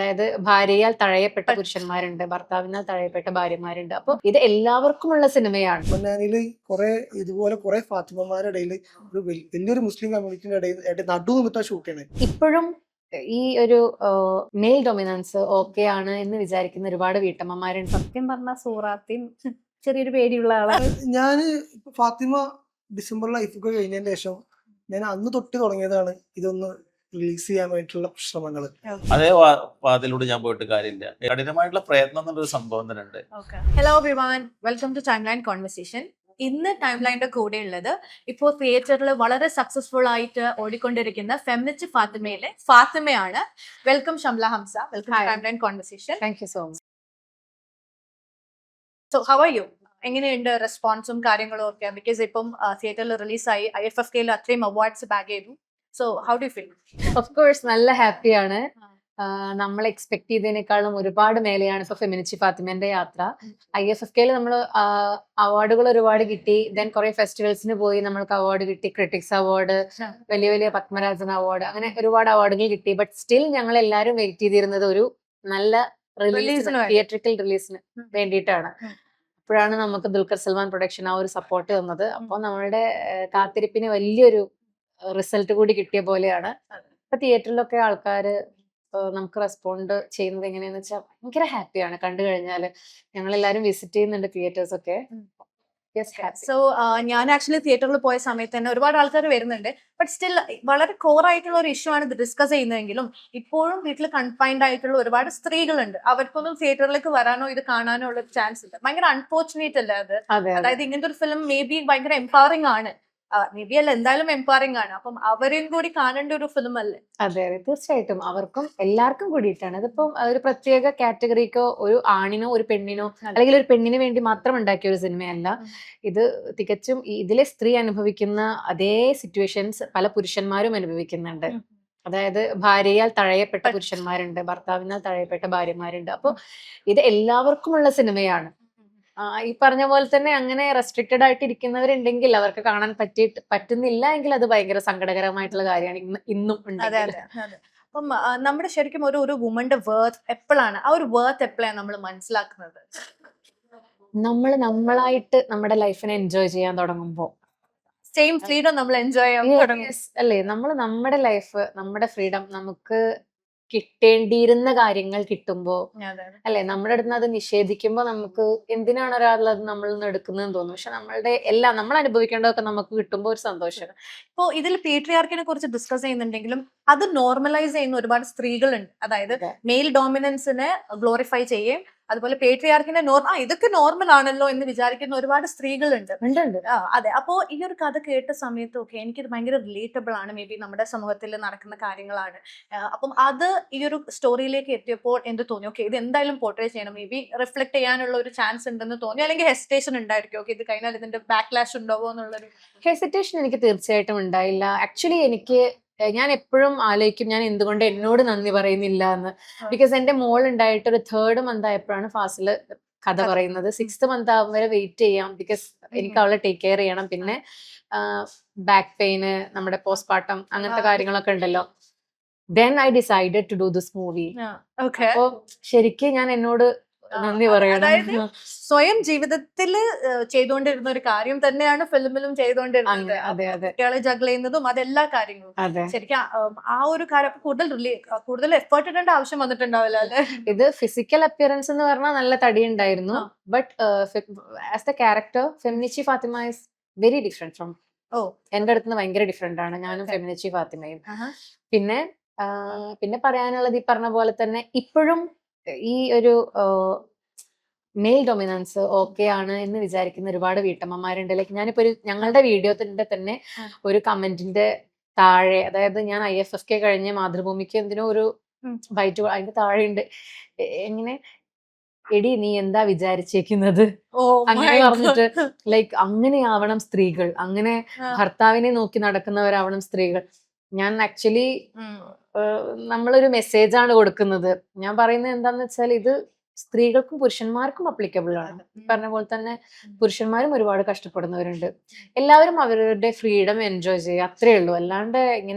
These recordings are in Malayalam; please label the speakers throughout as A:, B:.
A: അതായത് ഭാര്യയാൽ തഴയപ്പെട്ട പുരുഷന്മാരുണ്ട്, ഭർത്താവിനാൽ തഴയപ്പെട്ട ഭാര്യമാരുണ്ട്. അപ്പൊ ഇത് എല്ലാവർക്കുമുള്ള സിനിമയാണ്.
B: പൊന്നാനിയില് കുറെ ഇതുപോലെ കുറെ ഫാത്തിമമാരുടെ ഇടയിൽ ഒരു വലിയൊരു മുസ്ലിം കമ്മ്യൂണിറ്റിന്റെ ഇടയിൽ നടു നിന്നിട്ടാ ഷൂട്ട് ചെയ്യണത്.
A: ഇപ്പോഴും ഈ ഒരു മെയിൽ ഡൊമിനൻസ് ഓക്കെ ആണ് എന്ന് വിചാരിക്കുന്ന ഒരുപാട് വീട്ടമ്മമാരുണ്ട്.
C: സത്യം പറഞ്ഞ സൂറാത്തിയും ചെറിയൊരു പേടിയുള്ള ആളാണ്.
B: ഞാന് ഇപ്പൊ ഫാത്തിമ ഡിസംബർ ലൈഫൊക്കെ കഴിഞ്ഞതിന് ശേഷം ഞാൻ അന്ന് തൊട്ട് തുടങ്ങിയതാണ് ഇതൊന്ന് റിലീസ് ചെയ്യാൻ വേണ്ടിയിട്ടുള്ള ശ്രമങ്ങള്.
D: അതേ പാതയിലൂടെ ഞാൻ പോയിട്ട് കാര്യമില്ല. കഠിനമായിട്ടുള്ള പ്രയത്നം എന്നുള്ളൊരു സംഭവം തന്നെ ഉണ്ട്.
C: Hello everyone, welcome to timeline conversation. ഇന്ന് ടൈം ലൈനിന്റെ കൂടെ ഉള്ളത് ഇപ്പോൾ തിയേറ്ററിൽ വളരെ സക്സസ്ഫുൾ ആയിട്ട് ഓടിക്കൊണ്ടിരിക്കുന്ന ഫെമിനിസ്റ്റ് ഫാത്തിമയിലെ ഫാത്തിമയാണ്. Welcome Shamla Hamsa, welcome to timeline conversation.
A: Thank you so much.
C: So how are you? എങ്ങനെയുണ്ട് റെസ്പോൺസും കാര്യങ്ങളും ഒക്കെ? ബിക്കോസ് ഇപ്പം തിയേറ്ററിൽ റിലീസായി, IFFK അത്രയും അവാർഡ്സ് ബാഗ് ചെയ്തു. So how do feel?
A: Of course നല്ല ഹാപ്പിയാണ്. നമ്മൾ എക്സ്പെക്ട് ചെയ്തതിനേക്കാളും ഒരുപാട് മേലെയാണ് ഇപ്പൊ ഫെമിനിസ്റ്റ് ഫാത്തിമന്റെ യാത്ര. IFFK നമ്മൾ അവാർഡുകൾ ഒരുപാട് കിട്ടി. ദെൻ കുറെ ഫെസ്റ്റിവൽസിന് പോയി, നമ്മൾക്ക് അവാർഡ് കിട്ടി. ക്രിട്ടിക്സ് അവാർഡ്, വലിയ വലിയ പത്മരാജൻ അവാർഡ്, അങ്ങനെ ഒരുപാട് അവാർഡുകൾ കിട്ടി. ബട്ട് സ്റ്റിൽ ഞങ്ങൾ എല്ലാവരും വെയിറ്റ് ചെയ്തിരുന്നത് ഒരു നല്ല റിലീസിന്, തിയേറ്ററിക്കൽ റിലീസിന് വേണ്ടിയിട്ടാണ്. അപ്പോഴാണ് നമുക്ക് ദുൽഖർ സൽമാൻ പ്രൊഡക്ഷൻ ആ ഒരു സപ്പോർട്ട് തന്നത്. അപ്പോൾ നമ്മളുടെ കാത്തിരിപ്പിന് വലിയൊരു റിസൾട്ട് കൂടി കിട്ടിയ പോലെയാണ്. ഇപ്പൊ തിയേറ്ററിലൊക്കെ ആൾക്കാര് നമുക്ക് റെസ്പോണ്ട് ചെയ്യുന്നത് എങ്ങനെയാന്ന് വെച്ചാൽ ഭയങ്കര ഹാപ്പിയാണ്. കണ്ടു കഴിഞ്ഞാല് ഞങ്ങൾ എല്ലാരും വിസിറ്റ് ചെയ്യുന്നുണ്ട് തിയേറ്റേഴ്സ് ഒക്കെ.
C: സോ ഞാൻ ആക്ച്വലി തിയേറ്ററിൽ പോയ സമയത്ത് തന്നെ ഒരുപാട് ആൾക്കാർ വരുന്നുണ്ട്. ബട്ട് സ്റ്റിൽ വളരെ കോർ ആയിട്ടുള്ള ഒരു ഇഷ്യൂ ആണ് ഇത് ഡിസ്കസ് ചെയ്യുന്നതെങ്കിലും ഇപ്പോഴും വീട്ടിൽ കൺഫൈൻഡ് ആയിട്ടുള്ള ഒരുപാട് സ്ത്രീകളുണ്ട്. അവർക്കൊന്നും തിയേറ്ററിലേക്ക് വരാനോ ഇത് കാണാനോ ഉള്ള ചാൻസ് ഇല്ല. ഭയങ്കര അൺഫോർച്ചുനേറ്റ് അല്ലേ അത്? അതായത് ഇങ്ങനത്തെ ഒരു ഫിലിം മേ ബി ഭയങ്കര എംപവറിംഗ് ആണ്, മേ ബി അല്ല എന്തായാലും എംപവറിംഗ് ആണ്. അപ്പം അവരെയും കൂടി കാണേണ്ട ഒരു ഫിലിം അല്ലേ?
A: അതെ അതെ, തീർച്ചയായിട്ടും അവർക്കും എല്ലാവർക്കും കൂടിയിട്ടാണ്. ഇതിപ്പം ഒരു പ്രത്യേക കാറ്റഗറിക്കോ ഒരു ആണിനോ ഒരു പെണ്ണിനോ അല്ലെങ്കിൽ ഒരു പെണ്ണിന് വേണ്ടി മാത്രം ഉണ്ടാക്കിയ ഒരു സിനിമയല്ല ഇത്. തികച്ചും ഇതിലെ സ്ത്രീ അനുഭവിക്കുന്ന അതേ സിറ്റുവേഷൻസ് പല പുരുഷന്മാരും അനുഭവിക്കുന്നുണ്ട്. അതായത് ഭാര്യയാൽ തഴയപ്പെട്ട പുരുഷന്മാരുണ്ട്, ഭർത്താവിനാൽ തഴയപ്പെട്ട ഭാര്യമാരുണ്ട്. അപ്പൊ ഇത് എല്ലാവർക്കുമുള്ള സിനിമയാണ്. ഈ പറഞ്ഞ പോലെ തന്നെ അങ്ങനെ റെസ്ട്രിക്റ്റഡ് ആയിട്ട് ഇരിക്കുന്നവരുണ്ടെങ്കിൽ, അവർക്ക് കാണാൻ പറ്റുന്നില്ല എങ്കിൽ അത് ഭയങ്കര സങ്കടകരമായിട്ടുള്ള കാര്യമാണ് ഇന്നും ഉണ്ടെങ്കിൽ.
C: അപ്പം നമ്മുടെ ശരിക്കും ഒരു വുമന്റെ വേർത്ത് എപ്പോഴാണ്, ആ ഒരു വേർത്ത് എപ്പോഴാണ് നമ്മൾ മനസ്സിലാക്കുന്നത്?
A: നമ്മൾ നമ്മളായിട്ട് നമ്മുടെ ലൈഫിനെ എൻജോയ് ചെയ്യാൻ തുടങ്ങുമ്പോൾ,
C: സെയിം ഫ്രീഡം നമ്മൾ എൻജോയ് ചെയ്യാൻ തുടങ്ങും
A: അല്ലേ? നമ്മൾ നമ്മുടെ ലൈഫ്, നമ്മുടെ ഫ്രീഡം നമുക്ക് കിട്ടേണ്ടിയിരുന്ന കാര്യങ്ങൾ കിട്ടുമ്പോ, അല്ലെ, നമ്മുടെ അടുത്ത് അത് നിഷേധിക്കുമ്പോ നമുക്ക് എന്തിനാണ് ഒരാളത് നമ്മളിൽ നിന്ന് എടുക്കുന്നതെന്ന് തോന്നും. പക്ഷെ നമ്മളുടെ എല്ലാം നമ്മൾ അനുഭവിക്കേണ്ടതൊക്കെ നമുക്ക് കിട്ടുമ്പോ ഒരു സന്തോഷം.
C: ഇപ്പോ ഇതിൽ പേട്രിയാർക്കിനെ കുറിച്ച് ഡിസ്കസ് ചെയ്യുന്നുണ്ടെങ്കിലും അത് നോർമലൈസ് ചെയ്യുന്ന ഒരുപാട് സ്ത്രീകളുണ്ട്. അതായത് മെയിൽ ഡോമിനൻസിനെ ഗ്ലോറിഫൈ ചെയ്യും, അതുപോലെ പേട്രിയാർക്കിനെ ഇതൊക്കെ നോർമൽ ആണല്ലോ എന്ന് വിചാരിക്കുന്ന ഒരുപാട് സ്ത്രീകളുണ്ട്. അതെ. അപ്പോ ഈ ഒരു കഥ കേട്ട സമയത്തൊക്കെ എനിക്കിത് ഭയങ്കര റിലേറ്റബിൾ ആണ്. മേ ബി നമ്മുടെ സമൂഹത്തിൽ നടക്കുന്ന കാര്യങ്ങളാണ്. അപ്പം അത് ഈ ഒരു സ്റ്റോറിയിലേക്ക് എത്തിയപ്പോൾ എന്ത് തോന്നി? ഓക്കെ, ഇത് എന്തായാലും പോർട്രേ ചെയ്യണം, മേ ബി റിഫ്ലക്ട് ചെയ്യാനുള്ള ഒരു ചാൻസ് ഉണ്ടെന്ന് തോന്നി, അല്ലെങ്കിൽ ഹെസിറ്റേഷൻ ഉണ്ടായിരിക്കും? ഓക്കെ, ഇത് കഴിഞ്ഞാൽ ഇതിന്റെ ബാക്ക്ലാഷ് ഉണ്ടാവോ എന്നുള്ളൊരു
A: ഹെസിറ്റേഷൻ എനിക്ക് തീർച്ചയായിട്ടും ഉണ്ടായില്ല. ആക്ച്വലി ഞാൻ എപ്പോഴും ആലോചിക്കും, ഞാൻ എന്തുകൊണ്ട് എന്നോട് നന്ദി പറയുന്നില്ല എന്ന്. ബിക്കോസ് എന്റെ മോൾ ഉണ്ടായിട്ട് ഒരു 3rd മന്ത് ആയപ്പോഴാണ് ഫാസില് കഥ പറയുന്നത്. 6th മന്ത് ആവും വരെ വെയിറ്റ് ചെയ്യാം, ബിക്കോസ് എനിക്ക് അവളെ ടേക്ക് കെയർ ചെയ്യണം. പിന്നെ ബാക്ക് പെയിന്, നമ്മുടെ പോസ്റ്റ്മോർട്ടം, അങ്ങനത്തെ കാര്യങ്ങളൊക്കെ ഉണ്ടല്ലോ. Then I decided to do this movie. അപ്പോ ശരിക്കും ഞാൻ എന്നോട് നന്ദി പറയണം.
C: സ്വയം ജീവിതത്തിൽ ചെയ്തുകൊണ്ടിരുന്ന ഒരു കാര്യം തന്നെയാണ് ഫിലിമിലും ചെയ്തുകൊണ്ടിരുന്നത്. കുട്ടികളെ ജഗിൾ ചെയ്യുന്നതും അതെല്ലാ കാര്യങ്ങളും. ശരിക്കും ആ ഒരു കാര്യം കൂടുതൽ എഫേർട്ട് ഇടേണ്ട ആവശ്യം വന്നിട്ടുണ്ടാവില്ല അല്ലെ?
A: ഇത് ഫിസിക്കൽ അപ്പിയറൻസ് എന്ന് പറഞ്ഞാൽ നല്ല തടി ഉണ്ടായിരുന്നു. But as the character Feminichi Fathima is very different from എന്റെ അടുത്ത് നിന്ന്. ഭയങ്കര ഡിഫറെന്റ് ആണ് ഞാനും ഫെമിനിച്ചി ഫാത്തിമയും. പിന്നെ പറയാനുള്ളത് ഈ പറഞ്ഞ പോലെ തന്നെ ഇപ്പോഴും ഈ ഒരു മെയിൽ ഡൊമിനൻസ് ഓക്കെ ആണ് എന്ന് വിചാരിക്കുന്ന ഒരുപാട് വീട്ടമ്മമാരുണ്ട്. ലൈക്ക് ഞാനിപ്പോ ഞങ്ങളുടെ വീഡിയോത്തിന്റെ തന്നെ ഒരു കമന്റിന്റെ താഴെ, അതായത് ഞാൻ IFFK കഴിഞ്ഞ് മാതൃഭൂമിക്ക് എന്തിനോ ഒരു ബൈറ്റ്, അതിന്റെ താഴെ ഉണ്ട് എങ്ങനെ, എടി നീ എന്താ വിചാരിച്ചേക്കുന്നത്, അങ്ങനെ പറഞ്ഞിട്ട്. ലൈക്ക് അങ്ങനെയാവണം സ്ത്രീകൾ, അങ്ങനെ ഭർത്താവിനെ നോക്കി നടക്കുന്നവരാവണം സ്ത്രീകൾ. ഞാൻ ആക്ച്വലി നമ്മളൊരു മെസ്സേജാണ് കൊടുക്കുന്നത്. ഞാൻ പറയുന്നത് എന്താന്ന് വെച്ചാൽ ഇത് സ്ത്രീകൾക്കും പുരുഷന്മാർക്കും അപ്ലിക്കബിൾ ആണ്. പറഞ്ഞ പോലെ തന്നെ പുരുഷന്മാരും ഒരുപാട് കഷ്ടപ്പെടുന്നവരുണ്ട്. എല്ലാവരും അവരുടെ ഫ്രീഡം എൻജോയ് ചെയ്യുക, അത്രേ ഉള്ളൂ. അല്ലാണ്ട്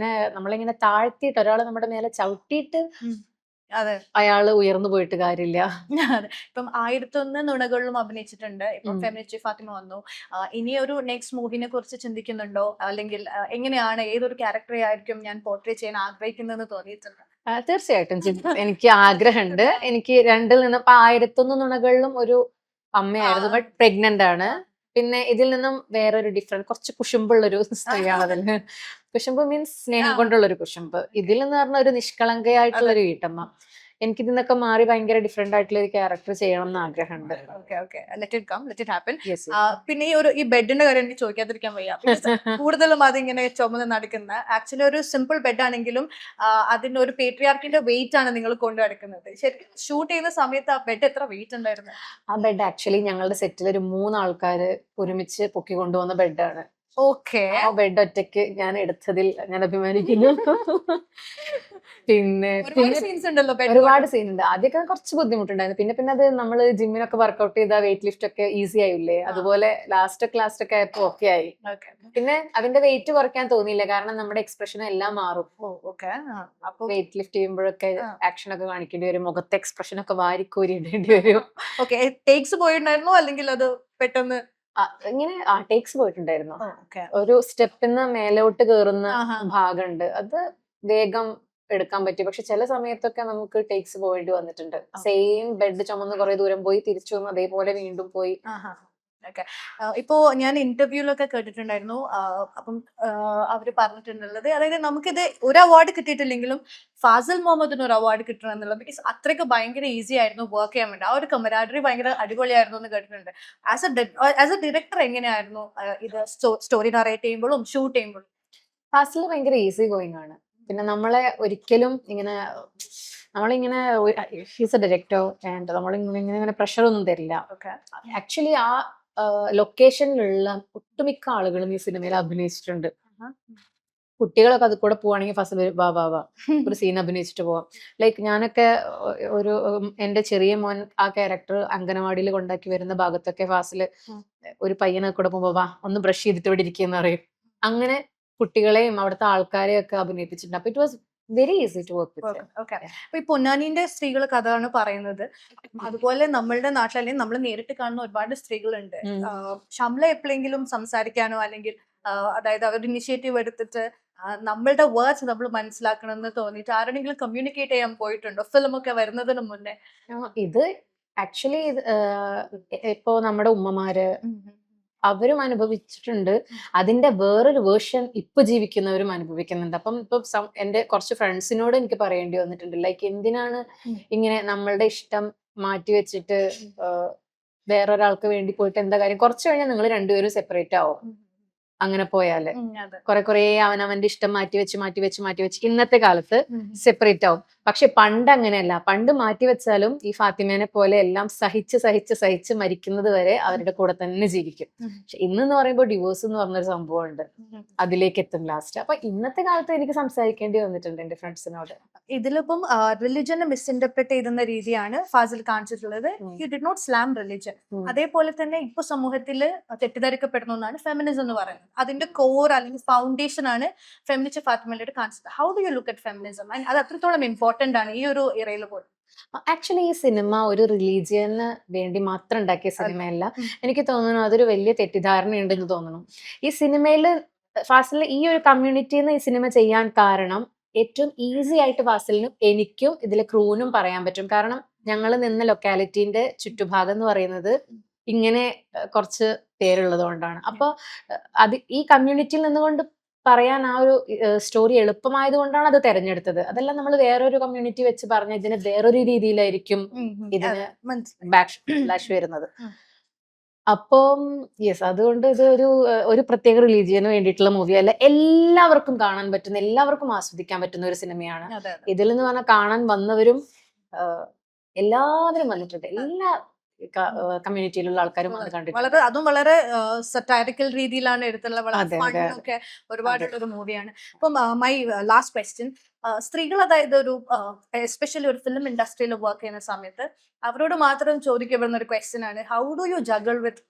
A: നമ്മളിങ്ങനെ താഴ്ത്തിയിട്ട് ഒരാളെ നമ്മുടെ മേലെ ചവിട്ടിയിട്ട്
C: അതെ
A: അയാള് ഉയർന്നു പോയിട്ട് കാര്യമില്ല.
C: അതെ. ഇപ്പം 1001 നുണകളിലും അഭിനയിച്ചിട്ടുണ്ട്. ഇപ്പം
A: ഉം.
C: ഫെമിനിസ്റ്റ് ഫാത്തിമ വന്നു. ഇനി ഒരു നെക്സ്റ്റ് മൂവിനെ കുറിച്ച് ചിന്തിക്കുന്നുണ്ടോ? അല്ലെങ്കിൽ എങ്ങനെയാണ് ഏതൊരു ക്യാരക്ടറെ ആയിരിക്കും ഞാൻ പോർട്രേ ചെയ്യാൻ ആഗ്രഹിക്കുന്നതെന്ന് തോന്നിയിട്ടുണ്ട്?
A: തീർച്ചയായിട്ടും എനിക്ക് ആഗ്രഹമുണ്ട്. എനിക്ക് രണ്ടിൽ നിന്നും ഇപ്പൊ 1001 നുണകളിലും ഒരു അമ്മയായിരുന്നു, ബട്ട് പ്രഗ്നന്റ് ആണ്. പിന്നെ ഇതിൽ നിന്നും വേറൊരു ഡിഫറെന്റ് കുറച്ച് കുശുമ്പുള്ള ഒരു സ്ത്രീയാണ് അതില്. കുശുമ്പ് മീൻസ് സ്നേഹം കൊണ്ടുള്ള ഒരു കുശുമ്പ്. ഇതിൽ എന്ന് പറഞ്ഞ ഒരു നിഷ്കളങ്കയായിട്ടുള്ള ഒരു വീട്ടമ്മ. എനിക്ക് ഇതിന്നൊക്കെ മാറി ഭയങ്കര ഡിഫറെന്റ് ആയിട്ടുള്ള ഒരു ക്യാരക്ടർ ചെയ്യണം എന്ന് ആഗ്രഹമുണ്ട്.
C: Okay okay, let it come, let it happen.
A: Yes, yes.
C: പിന്നെ ഈ ബെഡിന്റെ കാര്യം എനിക്ക് ചോദിക്കാതിരിക്കാൻ വയ്യ. Because കൂടുതലും അതിങ്ങനെ ചുമന്ന് നടക്കുന്ന ആക്ച്വലി ഒരു സിമ്പിൾ ബെഡ് ആണെങ്കിലും അതിന്റെ ഒരു പേട്രിയാർക്കിന്റെ വെയിറ്റ് ആണ് നിങ്ങൾ കൊണ്ടു നടക്കുന്നത്. ശരിക്കും ഷൂട്ട് ചെയ്യുന്ന സമയത്ത് ആ ബെഡ് എത്ര വെയിറ്റ് ഉണ്ടായിരുന്നു?
A: ആ ബെഡ് ആക്ച്വലി ഞങ്ങളുടെ സെറ്റിൽ ഒരു 3 ആൾക്കാര് ഒരുമിച്ച് പൊക്കി കൊണ്ടുവന്ന ബെഡാണ്.
C: ഓക്കെ.
A: ആ ബെഡ് ഒറ്റയ്ക്ക് ഞാൻ എടുത്തതിൽ ഞാൻ അഭിമാനിക്കുന്നു. പിന്നെ
C: ഒരുപാട് സീൻസ് ഉണ്ടല്ലോ bed
A: ഒരുപാട് സീൻ ഉണ്ട്. ആദ്യമൊക്കെ കുറച്ച് ബുദ്ധിമുട്ടുണ്ടായിരുന്നു. പിന്നെ അത് നമ്മള് ജിമ്മിനൊക്കെ വർക്ക്ഔട്ട് ചെയ്ത വെയിറ്റ് ലിഫ്റ്റ് ഒക്കെ ഈസി ആയില്ലേ, അതുപോലെ ലാസ്റ്റ് ഒക്കെ ആയപ്പോ ഓക്കെ ആയി.
C: ഓക്കെ
A: പിന്നെ അതിന്റെ വെയിറ്റ് കുറയ്ക്കാൻ തോന്നിയില്ല, കാരണം നമ്മുടെ എക്സ്പ്രഷൻ എല്ലാം മാറും.
C: ഓക്കെ. അപ്പൊ
A: വെയിറ്റ് ലിഫ്റ്റ് ചെയ്യുമ്പോഴൊക്കെ ആക്ഷൻ ഒക്കെ കാണിക്കേണ്ടി വരും, മുഖത്തെ എക്സ്പ്രഷൻ ഒക്കെ വാരിക്കോരി ഇടേണ്ടി വരും.
C: ഓക്കെ, ടേക്സ് പോയിട്ടുണ്ടായിരുന്നോ അല്ലെങ്കിൽ അത് പെട്ടെന്ന്?
A: ഇങ്ങനെ ടേക്സ് പോയിട്ടുണ്ടായിരുന്നു.
C: ഓക്കെ.
A: ഒരു സ്റ്റെപ്പിന്ന് മേലോട്ട് കേറുന്ന
C: ആഹാ.
A: ഭാഗമുണ്ട്, അത് വേഗം എടുക്കാൻ പറ്റി. പക്ഷെ ചില സമയത്തൊക്കെ നമുക്ക് ടേക്സ് പോയിട്ട് വന്നിട്ടുണ്ട്. സെയിം ബെഡ് ചുമന്ന് കുറെ ദൂരം പോയി തിരിച്ചു വന്ന് അതേപോലെ വീണ്ടും പോയി.
C: ഓക്കെ. ഇപ്പോ ഞാൻ ഇന്റർവ്യൂലൊക്കെ കേട്ടിട്ടുണ്ടായിരുന്നു. അപ്പം അവര് പറഞ്ഞിട്ടുള്ളത്, അതായത് നമുക്കിത് ഒരു അവാർഡ് കിട്ടിയിട്ടില്ലെങ്കിലും ഫാസിൽ മുഹമ്മദിന് ഒരു അവാർഡ് കിട്ടണം എന്നുള്ളത്. ബിക്കോസ് അത്രയ്ക്ക് ഭയങ്കര ഈസി ആയിരുന്നു വർക്ക് ചെയ്യാൻ വേണ്ടി. ആ ഒരു കമരാഡറി ഭയങ്കര അടിപൊളിയായിരുന്നു എന്ന് കേട്ടിട്ടുണ്ട്. ആസ് എ ഡയറക്ടർ എങ്ങനെയായിരുന്നു ഇത് സ്റ്റോറി നറേറ്റ് ചെയ്യുമ്പോഴും ഷൂട്ട് ചെയ്യുമ്പോഴും?
A: ഫാസിൽ ഭയങ്കര ഈസി ഗോയിങ് ആണ്. പിന്നെ നമ്മളെ ഒരിക്കലും നമ്മളിങ്ങനെ ഷീസ് എ ഡയറക്ടർ ആൻഡ് നമ്മളിങ്ങനെ പ്രഷർ ഒന്നും തരില്ല.
C: ഓക്കെ.
A: ആക്ച്വലി ആ ലൊക്കേഷനിലുള്ള ഒട്ടുമിക്ക ആളുകളും ഈ സിനിമയിൽ അഭിനയിച്ചിട്ടുണ്ട്. കുട്ടികളൊക്കെ അത് കൂടെ പോവാണെങ്കിൽ ഫസ്റ്റ് വാ ഒരു സീൻ അഭിനയിച്ചിട്ട് പോവാം. ലൈക്ക് ഞാനൊക്കെ ഒരു എന്റെ ചെറിയ മോൻ ആ ക്യാരക്ടർ അംഗനവാടിയിൽ കൊണ്ടാക്കി വരുന്ന ഭാഗത്തൊക്കെ ഫാസില് ഒരു പയ്യനെ കൂടെ പോകുമ്പോ വാ ഒന്ന് ബ്രഷ് ചെയ്തിട്ട് ഇവിടെ ഇരിക്കുന്ന പറയും. അങ്ങനെ കുട്ടികളെയും അവിടുത്തെ ആൾക്കാരെയും ഒക്കെ അഭിനയിപ്പിച്ചിട്ടുണ്ട്. അപ്പൊ it was very easy to work with.
C: Okay. അപ്പൊ ഈ പൊന്നാനിന്റെ സ്ത്രീകൾ കഥയാണ് പറയുന്നത്. അതുപോലെ നമ്മളുടെ നാട്ടിൽ അല്ലെങ്കിൽ നമ്മൾ നേരിട്ട് കാണുന്ന ഒരുപാട് സ്ത്രീകളുണ്ട്. ഷംല എപ്പോഴെങ്കിലും സംസാരിക്കാനോ അല്ലെങ്കിൽ അതായത് അവർ ഇനിഷ്യേറ്റീവ് എടുത്തിട്ട് നമ്മളുടെ വേർഡ്സ് നമ്മൾ മനസ്സിലാക്കണം എന്ന് തോന്നിയിട്ട് ആരെങ്കിലും കമ്മ്യൂണിക്കേറ്റ് ചെയ്യാൻ പോയിട്ടുണ്ടോ ഫിലിം ഒക്കെ വരുന്നതിന് മുന്നേ?
A: ഇത് ആക്ച്വലി ഇപ്പോ നമ്മുടെ ഉമ്മമാര് അവരും അനുഭവിച്ചിട്ടുണ്ട്. അതിന്റെ വേറൊരു വേർഷൻ ഇപ്പൊ ജീവിക്കുന്നവരും അനുഭവിക്കുന്നുണ്ട്. അപ്പം ഇപ്പൊ എന്റെ കുറച്ച് ഫ്രണ്ട്സിനോട് എനിക്ക് പറയേണ്ടി വന്നിട്ടുണ്ട്, ലൈക്ക് എന്തിനാണ് ഇങ്ങനെ നമ്മളുടെ ഇഷ്ടം മാറ്റി വെച്ചിട്ട് വേറൊരാൾക്ക് വേണ്ടി പോയിട്ട് എന്താ കാര്യം, കുറച്ച് കഴിഞ്ഞാൽ നിങ്ങൾ രണ്ടുപേരും സെപ്പറേറ്റ് ആവും. അങ്ങനെ പോയാല് കുറെ അവനവന്റെ ഇഷ്ടം മാറ്റി വെച്ച് ഇന്നത്തെ കാലത്ത് സെപ്പറേറ്റ് ആവും. പക്ഷെ പണ്ട് അങ്ങനെയല്ല. പണ്ട് മാറ്റി വെച്ചാലും ഈ ഫാത്തിമേനെ പോലെ എല്ലാം സഹിച്ച് മരിക്കുന്നത് വരെ അവരുടെ കൂടെ തന്നെ ജീവിക്കും. പക്ഷെ ഇന്നെന്ന് പറയുമ്പോൾ ഡിവോഴ്സ് എന്ന് പറഞ്ഞൊരു സംഭവം ഉണ്ട്, അതിലേക്ക് എത്തും ലാസ്റ്റ്. അപ്പൊ ഇന്നത്തെ കാലത്ത് എനിക്ക് സംസാരിക്കേണ്ടി വന്നിട്ടുണ്ട് എന്റെ ഫ്രണ്ട്സിനോട്.
C: ഇതിലിപ്പം റിലിജനെ മിസ്ഇന്റർപ്രറ്റ് ചെയ്യുന്ന രീതിയാണ് ഫാസിൽ കാണിച്ചിട്ടുള്ളത്. You did not slam religion. അതേപോലെ തന്നെ ഇപ്പൊ സമൂഹത്തിൽ തെറ്റിദ്ധരിക്കപ്പെടുന്ന ഒന്നാണ് ഫെമിനിസം എന്ന് പറയുന്നത്. അതിന്റെ കോർ അല്ലെങ്കിൽ ഫൗണ്ടേഷൻ ആണ് ഫെമിനിസ്റ്റ് ഫാത്തിമയുടെ കാണിച്ചത്. How do you look at feminism? അത് അത്രത്തോളം ഇമ്പോർട്ടന്റ് ആണ് ഈ ഒരു ഇറയിൽ പോലും.
A: ആക്ച്വലി ഈ സിനിമ ഒരു റിലീജിയന് വേണ്ടി മാത്രം ഉണ്ടാക്കിയ സിനിമയല്ല. എനിക്ക് തോന്നുന്നു അതൊരു വലിയ തെറ്റിദ്ധാരണയുണ്ടെന്ന് തോന്നുന്നു. ഈ സിനിമയിൽ ഫാസിൽ ഈ ഒരു കമ്മ്യൂണിറ്റിന്ന് ഈ സിനിമ ചെയ്യാൻ കാരണം ഏറ്റവും ഈസി ആയിട്ട് ഫാസിലിനും എനിക്കും ഇതിലെ ക്രൂവിനും പറയാൻ പറ്റും. കാരണം ഞങ്ങൾ നിന്ന ലൊക്കാലിറ്റിന്റെ ചുറ്റുഭാഗം എന്ന് പറയുന്നത് ഇങ്ങനെ കുറച്ച് പേരുള്ളത് കൊണ്ടാണ്. അപ്പൊ അത് ഈ കമ്മ്യൂണിറ്റിയിൽ നിന്നുകൊണ്ട് പറയാൻ ആ ഒരു സ്റ്റോറി എളുപ്പമായത് കൊണ്ടാണ് അത് തെരഞ്ഞെടുത്തത്. അതെല്ലാം നമ്മൾ വേറൊരു കമ്മ്യൂണിറ്റി വെച്ച് പറഞ്ഞ ഇതിന് വേറൊരു രീതിയിലായിരിക്കും ഇതിന് ബാക്ക്ലാഷ് വരുന്നത്. അപ്പം യെസ്, അതുകൊണ്ട് ഇത് ഒരു പ്രത്യേക റിലീജിയന് വേണ്ടിയിട്ടുള്ള മൂവി അല്ല, എല്ലാവർക്കും കാണാൻ പറ്റുന്ന, എല്ലാവർക്കും ആസ്വദിക്കാൻ പറ്റുന്ന ഒരു സിനിമയാണ്. ഇതിൽ എന്ന് പറഞ്ഞാൽ കാണാൻ വന്നവരും എല്ലാവരും വന്നിട്ടുണ്ട്. എല്ലാ കമ്മ്യൂണിറ്റിയിലുള്ള ആൾക്കാരും അത് കണ്ടിട്ടുണ്ട്.
C: അതും വളരെ സറ്റൈറിക്കൽ രീതിയിലാണ് എടുത്തുള്ള ഒക്കെ ഒരുപാടുള്ള ഒരു മൂവിയാണ്. അപ്പം മൈ ലാസ്റ്റ് ക്വസ്റ്റ്യൻ, സ്ത്രീകൾ അതായത് ഒരു എസ്പെഷ്യലി ഒരു ഫിലിം ഇൻഡസ്ട്രിയിൽ വർക്ക് ചെയ്യുന്ന സമയത്ത് അവരോട് മാത്രം ചോദിക്കപ്പെടുന്ന ഒരു ക്വസ്റ്റ്യൻ ആണ്, how do you ജഗിൾ with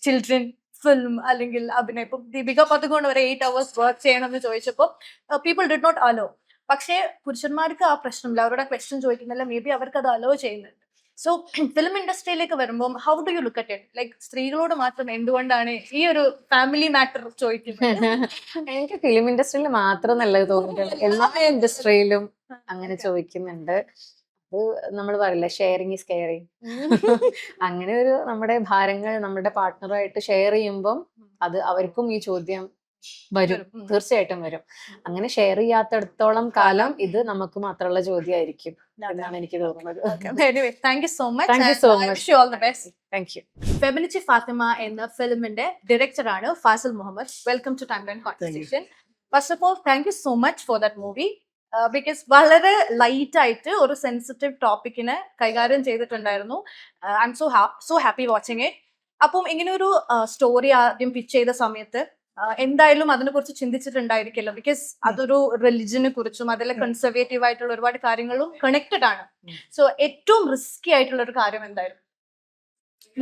C: children, film അല്ലെങ്കിൽ അഭിനയം? ഇപ്പം ദീപിക പതുകൊണ്ട് വരെ 8 hours വർക്ക് ചെയ്യണം എന്ന് ചോദിച്ചപ്പോൾ പീപ്പിൾ ഡിഡ് നോട്ട് അലോ. പക്ഷേ പുരുഷന്മാർക്ക് ആ പ്രശ്നമില്ല. അവരുടെ ക്വസ്റ്റ്യൻ ചോദിക്കുന്നില്ല. മേ ബി അവർക്ക് അത് അലോ ചെയ്യുന്നുണ്ട്. സോ ഫിലിം ഇൻഡസ്ട്രിയിലേക്ക് വരുമ്പോൾ how do you look at it? Like സ്ത്രീകളോട് മാത്രം എന്തുകൊണ്ടാണ് ഈ ഒരു ഫാമിലി മാറ്റർ ചോദിക്കുന്നത്?
A: എനിക്ക് ഫിലിം ഇൻഡസ്ട്രിയിൽ മാത്രം നല്ലത് തോന്നിയിട്ടുണ്ട്. എല്ലാ ഇൻഡസ്ട്രിയിലും അങ്ങനെ ചോദിക്കുന്നുണ്ട്. അത് നമ്മൾ പറയില്ല, ഷെയറിങ് ഈസ് കെയറിങ്. അങ്ങനെ ഒരു നമ്മുടെ ഭാരങ്ങൾ നമ്മുടെ പാർട്ട്ണറുമായിട്ട് ഷെയർ ചെയ്യുമ്പം അത് അവർക്കും ഈ ചോദ്യം വരും, തീർച്ചയായിട്ടും വരും. അങ്ങനെ ഷെയർ ചെയ്യാത്തടത്തോളം കാലം ഇത് നമുക്ക് മാത്രമുള്ള ചോദ്യമായിരിക്കും എന്നാണ് എനിക്ക് തോന്നുന്നത്.
C: Anyway, thank you so much.
A: Thank you
C: and
A: so
C: I
A: much.
C: wish you all the best.
A: Thank you.
C: Feminichi Fathima എന്ന ഫിലിമിന്റെ ഡയറക്ടറാണ് Fasil Muhammad. Welcome to timeline conversation. First of all thank you so much for that movie. Because വളരെ ലൈറ്റ് ആയിട്ട് ഒരു സെൻസിറ്റീവ് ടോപ്പിക്കിനെ കൈകാര്യം ചെയ്തിട്ടുണ്ടായിരുന്നു. I'm so happy watching it. അപ്പം ഇങ്ങനെ ഒരു സ്റ്റോറി ആദ്യം പിച്ച് ചെയ്ത സമയത്ത് എന്തായാലും അതിനെ കുറിച്ച് ചിന്തിച്ചിട്ടുണ്ടായിരിക്കില്ല. ബിക്കോസ് അതൊരു റിലിജനെ കുറിച്ചും അതിലെ കൺസർവേറ്റീവ് ആയിട്ടുള്ള ഒരുപാട് കാര്യങ്ങളും കണക്റ്റഡ് ആണ്. സോ ഏറ്റവും റിസ്കി ആയിട്ടുള്ള ഒരു കാര്യം എന്തായിരുന്നു?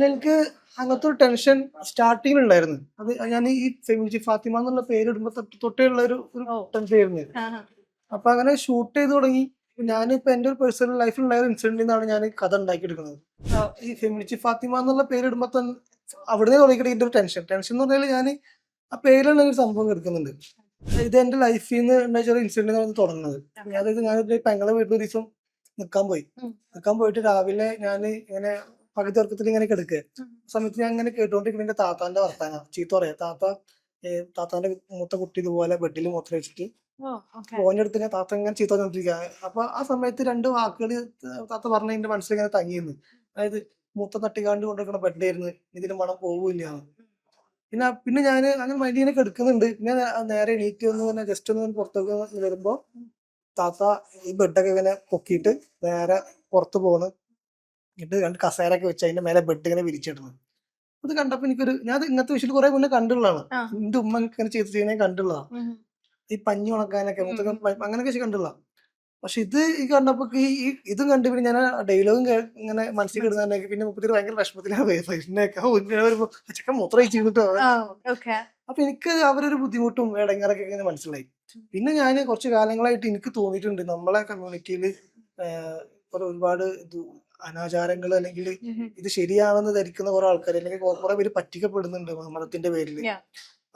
B: എനിക്ക് അങ്ങനത്തെ ഒരു ടെൻഷൻ സ്റ്റാർട്ടിങ്ങിൽ ഉണ്ടായിരുന്നു. അത് ഞാൻ ഈ ഫെമിനിച്ചി ഫാത്തിമ എന്നുള്ള പേര് ഇടുമ്പോ തൊട്ടേ ഉള്ള ഒരു ടെൻഷൻ ആയിരുന്നു. അപ്പൊ അങ്ങനെ ഷൂട്ട് ചെയ്ത് തുടങ്ങി. ഞാനിപ്പോ എന്റെ ഒരു പേഴ്സണൽ ലൈഫിലുണ്ടായ ഒരു ഇൻസിഡന്റിൽ നിന്നാണ് ഞാൻ കഥ ഉണ്ടാക്കിയെടുക്കുന്നത്. ഈ ഫെമിനിച്ചി ഫാത്തിമ എന്നുള്ള പേര് ഇടുമ്പോ തന്നെ അവിടുന്ന് തുടങ്ങിയിട്ട് ഇതിന്റെ ഒരു ടെൻഷൻ എന്ന് പറഞ്ഞാൽ ഞാൻ ആ പേരിലുള്ള ഒരു സംഭവം എടുക്കുന്നുണ്ട്. ഇത് എന്റെ ലൈഫിൽ നിന്ന് ഉണ്ടായ ഒരു ഇൻസിഡന്റ് തുടങ്ങുന്നത്. അതായത് ഞാനൊരു പെങ്ങളെ വീട്ടിൽ ഒരു ദിവസം നിൽക്കാൻ പോയിട്ട് രാവിലെ ഞാൻ ഇങ്ങനെ പകുതി ഉറക്കത്തിൽ ഇങ്ങനെ കിടക്കുക സമയത്ത് ഞാൻ ഇങ്ങനെ കേട്ടോണ്ടിരിക്കുന്ന എന്റെ താത്താന്റെ വർത്താനം ചീത്ത പറയാ. താത്താന്റെ മൂത്ത കുട്ടി ഇതുപോലെ ബെഡിൽ മൂത്രം വെച്ചിട്ട് ഫോണിന്റെ അടുത്ത് ഞാൻ താത്ത ഇങ്ങനെ ചീത്ത പറഞ്ഞോണ്ടിരിക്കുക. അപ്പൊ ആ സമയത്ത് രണ്ട് വാക്കുകൾ താത്ത പറഞ്ഞ എന്റെ മനസ്സിൽ ഇങ്ങനെ തങ്ങിയിരുന്നു. അതായത് മൂത്ത തട്ടിക്കാണ്ട് കൊണ്ടിരിക്കുന്ന ബെഡായിരുന്നു, ഇതിന് മണം പോവില്ല. പിന്നെ ഞാൻ അങ്ങനെ മൈൻഡ് ഇങ്ങനെ കിടക്കുന്നുണ്ട്. പിന്നെ നേരെ എണീറ്റ് ഒന്ന് ജസ്റ്റ് ഒന്ന് പുറത്തേക്ക് വരുമ്പോ താത്ത ഈ ബെഡൊക്കെ ഇങ്ങനെ പൊക്കിയിട്ട് നേരെ പുറത്ത് പോണ്. എന്നിട്ട് രണ്ട് കസേരയൊക്കെ വെച്ച് അതിന്റെ മേലെ ബെഡ് ഇങ്ങനെ വിരിച്ചിടുന്നു. അത് കണ്ടപ്പോ ഞാൻ ഇങ്ങനത്തെ വിഷയം കുറെ മുന്നേ കണ്ടുള്ളതാണ്. എന്റെ ഉമ്മ ഇങ്ങനെ ചെയ്യുന്നതിനെ കണ്ടുള്ളതാണ്. ഈ പഞ്ഞി ഉണക്കാനൊക്കെ അങ്ങനെയൊക്കെ കണ്ടുള്ള. പക്ഷെ ഇത് കണ്ടപ്പോ ഇതും കണ്ടു. പിന്നെ ഞാൻ ഡയലോഗും ഇങ്ങനെ മനസ്സിൽ കിടുന്നുണ്ടെങ്കിൽ പിന്നെ മുപ്പത്തി ഭയങ്കര വിഷമത്തിലാണ് ചെക്കൻ മൂത്രം വെച്ചിരുന്നിട്ടോ. അപ്പൊ എനിക്ക് അവരൊരു ബുദ്ധിമുട്ടും ഇടങ്ങാറൊക്കെ ഇങ്ങനെ മനസ്സിലായി. പിന്നെ ഞാൻ കുറച്ച് കാലങ്ങളായിട്ട് എനിക്ക് തോന്നിയിട്ടുണ്ട് നമ്മളെ കമ്മ്യൂണിറ്റിയിൽ ഒരുപാട് അനാചാരങ്ങൾ അല്ലെങ്കിൽ ഇത് ശരിയാണെന്ന് ധരിക്കുന്ന കുറെ ആൾക്കാർ അല്ലെങ്കിൽ കുറെ പേര് പറ്റിക്കപ്പെടുന്നുണ്ട് മതത്തിന്റെ പേരിൽ.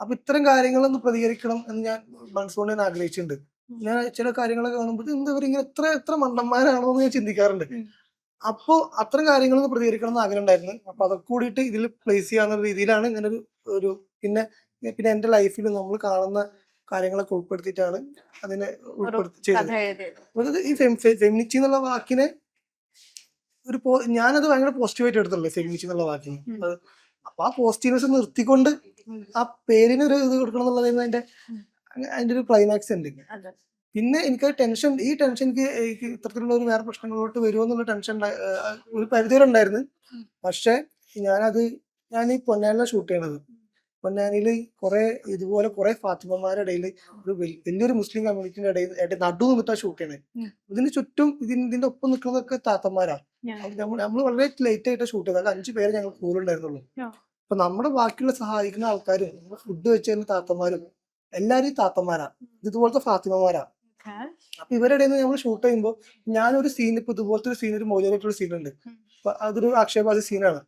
B: അപ്പൊ ഇത്തരം കാര്യങ്ങളൊന്ന് പ്രതികരിക്കണം എന്ന് ഞാൻ മനസ്സുകൊണ്ട് ഞാൻ ആഗ്രഹിച്ചിട്ടുണ്ട്. ഞാൻ ചില കാര്യങ്ങളൊക്കെ കാണുമ്പോൾ എന്താ പറയുക ഇങ്ങനെ എത്ര മണ്ടന്മാരാണോ എന്ന് ഞാൻ ചിന്തിക്കാറുണ്ട്. അപ്പോ അത്തരം കാര്യങ്ങളൊന്ന് പ്രതികരിക്കണം എന്ന് ആഗ്രഹം ഉണ്ടായിരുന്നു. അപ്പൊ അതൊക്കെ കൂടിയിട്ട് ഇതിൽ പ്ലേസ് ചെയ്യാവുന്ന രീതിയിലാണ് ഇങ്ങനെ ഒരു പിന്നെ എന്റെ ലൈഫിൽ നമ്മൾ കാണുന്ന കാര്യങ്ങളൊക്കെ ഉൾപ്പെടുത്തിയിട്ടാണ് അതിനെ ചെയ്തത്. ഈ ഫെമിനിറ്റി എന്നുള്ള വാക്കിനെ ഞാനത് ഭയങ്കര പോസിറ്റീവായിട്ട് എടുത്തുള്ളൂ. ഫെമിനിറ്റി എന്നുള്ള വാക്കിന് അപ്പൊ ആ പോസിറ്റീവ്നെസ് നിർത്തിക്കൊണ്ട് ആ പേരിന് ഒരു ഇത് കൊടുക്കണം എന്നുള്ളതായിരുന്നു അതിന്റെ ഒരു ക്ലൈമാക്സ് ഉണ്ട്. പിന്നെ എനിക്ക് ഈ ടെൻഷൻ എനിക്ക് ഇത്തരത്തിലുള്ള ഒരു വേറെ പ്രശ്നങ്ങളോട്ട് വരുമോ എന്നുള്ള ടെൻഷൻ ഒരു പരിധിവരെ ഉണ്ടായിരുന്നു. പക്ഷെ ഞാൻ ഈ പൊന്നാനിലെ ഷൂട്ട് ചെയ്യണത്. പൊന്നാനിയില് ഇതുപോലെ കുറെ ഫാത്തിമമാരുടെ ഇടയിൽ ഒരു വലിയൊരു മുസ്ലിം കമ്മ്യൂണിറ്റിന്റെ ഇടയിൽ നടു നിന്നിട്ടാണ് ഷൂട്ട് ചെയ്യണത്. ഇതിന് ചുറ്റും ഇതിന്റെ ഒപ്പം നിൽക്കുന്നതൊക്കെ താത്തന്മാരാ. നമ്മൾ വളരെ ലേറ്റ് ആയിട്ട് ഷൂട്ട് ചെയ്തത്. 5 പേര് ഞങ്ങൾ കൂടുതലുണ്ടായിരുന്നുള്ളൂ. അപ്പൊ നമ്മുടെ ബാക്കിയുള്ള സഹായിക്കുന്ന ആൾക്കാരും ഫുഡ് വെച്ചിരുന്ന താത്തന്മാരും എല്ലാരും താത്തന്മാരാ. ഇതുപോലത്തെ ഫാത്തിമമാരാ. അപ്പൊ ഇവരുടെ നമ്മൾ ഷൂട്ട് ചെയ്യുമ്പോൾ ഞാനൊരു സീൻ ഇപ്പൊ ഇതുപോലത്തെ ഒരു സീൻ ഒരു മൗലികമായിട്ടുള്ള സീനുണ്ട്. അപ്പൊ അതൊരു ആക്ഷേപാത സീനാണ്.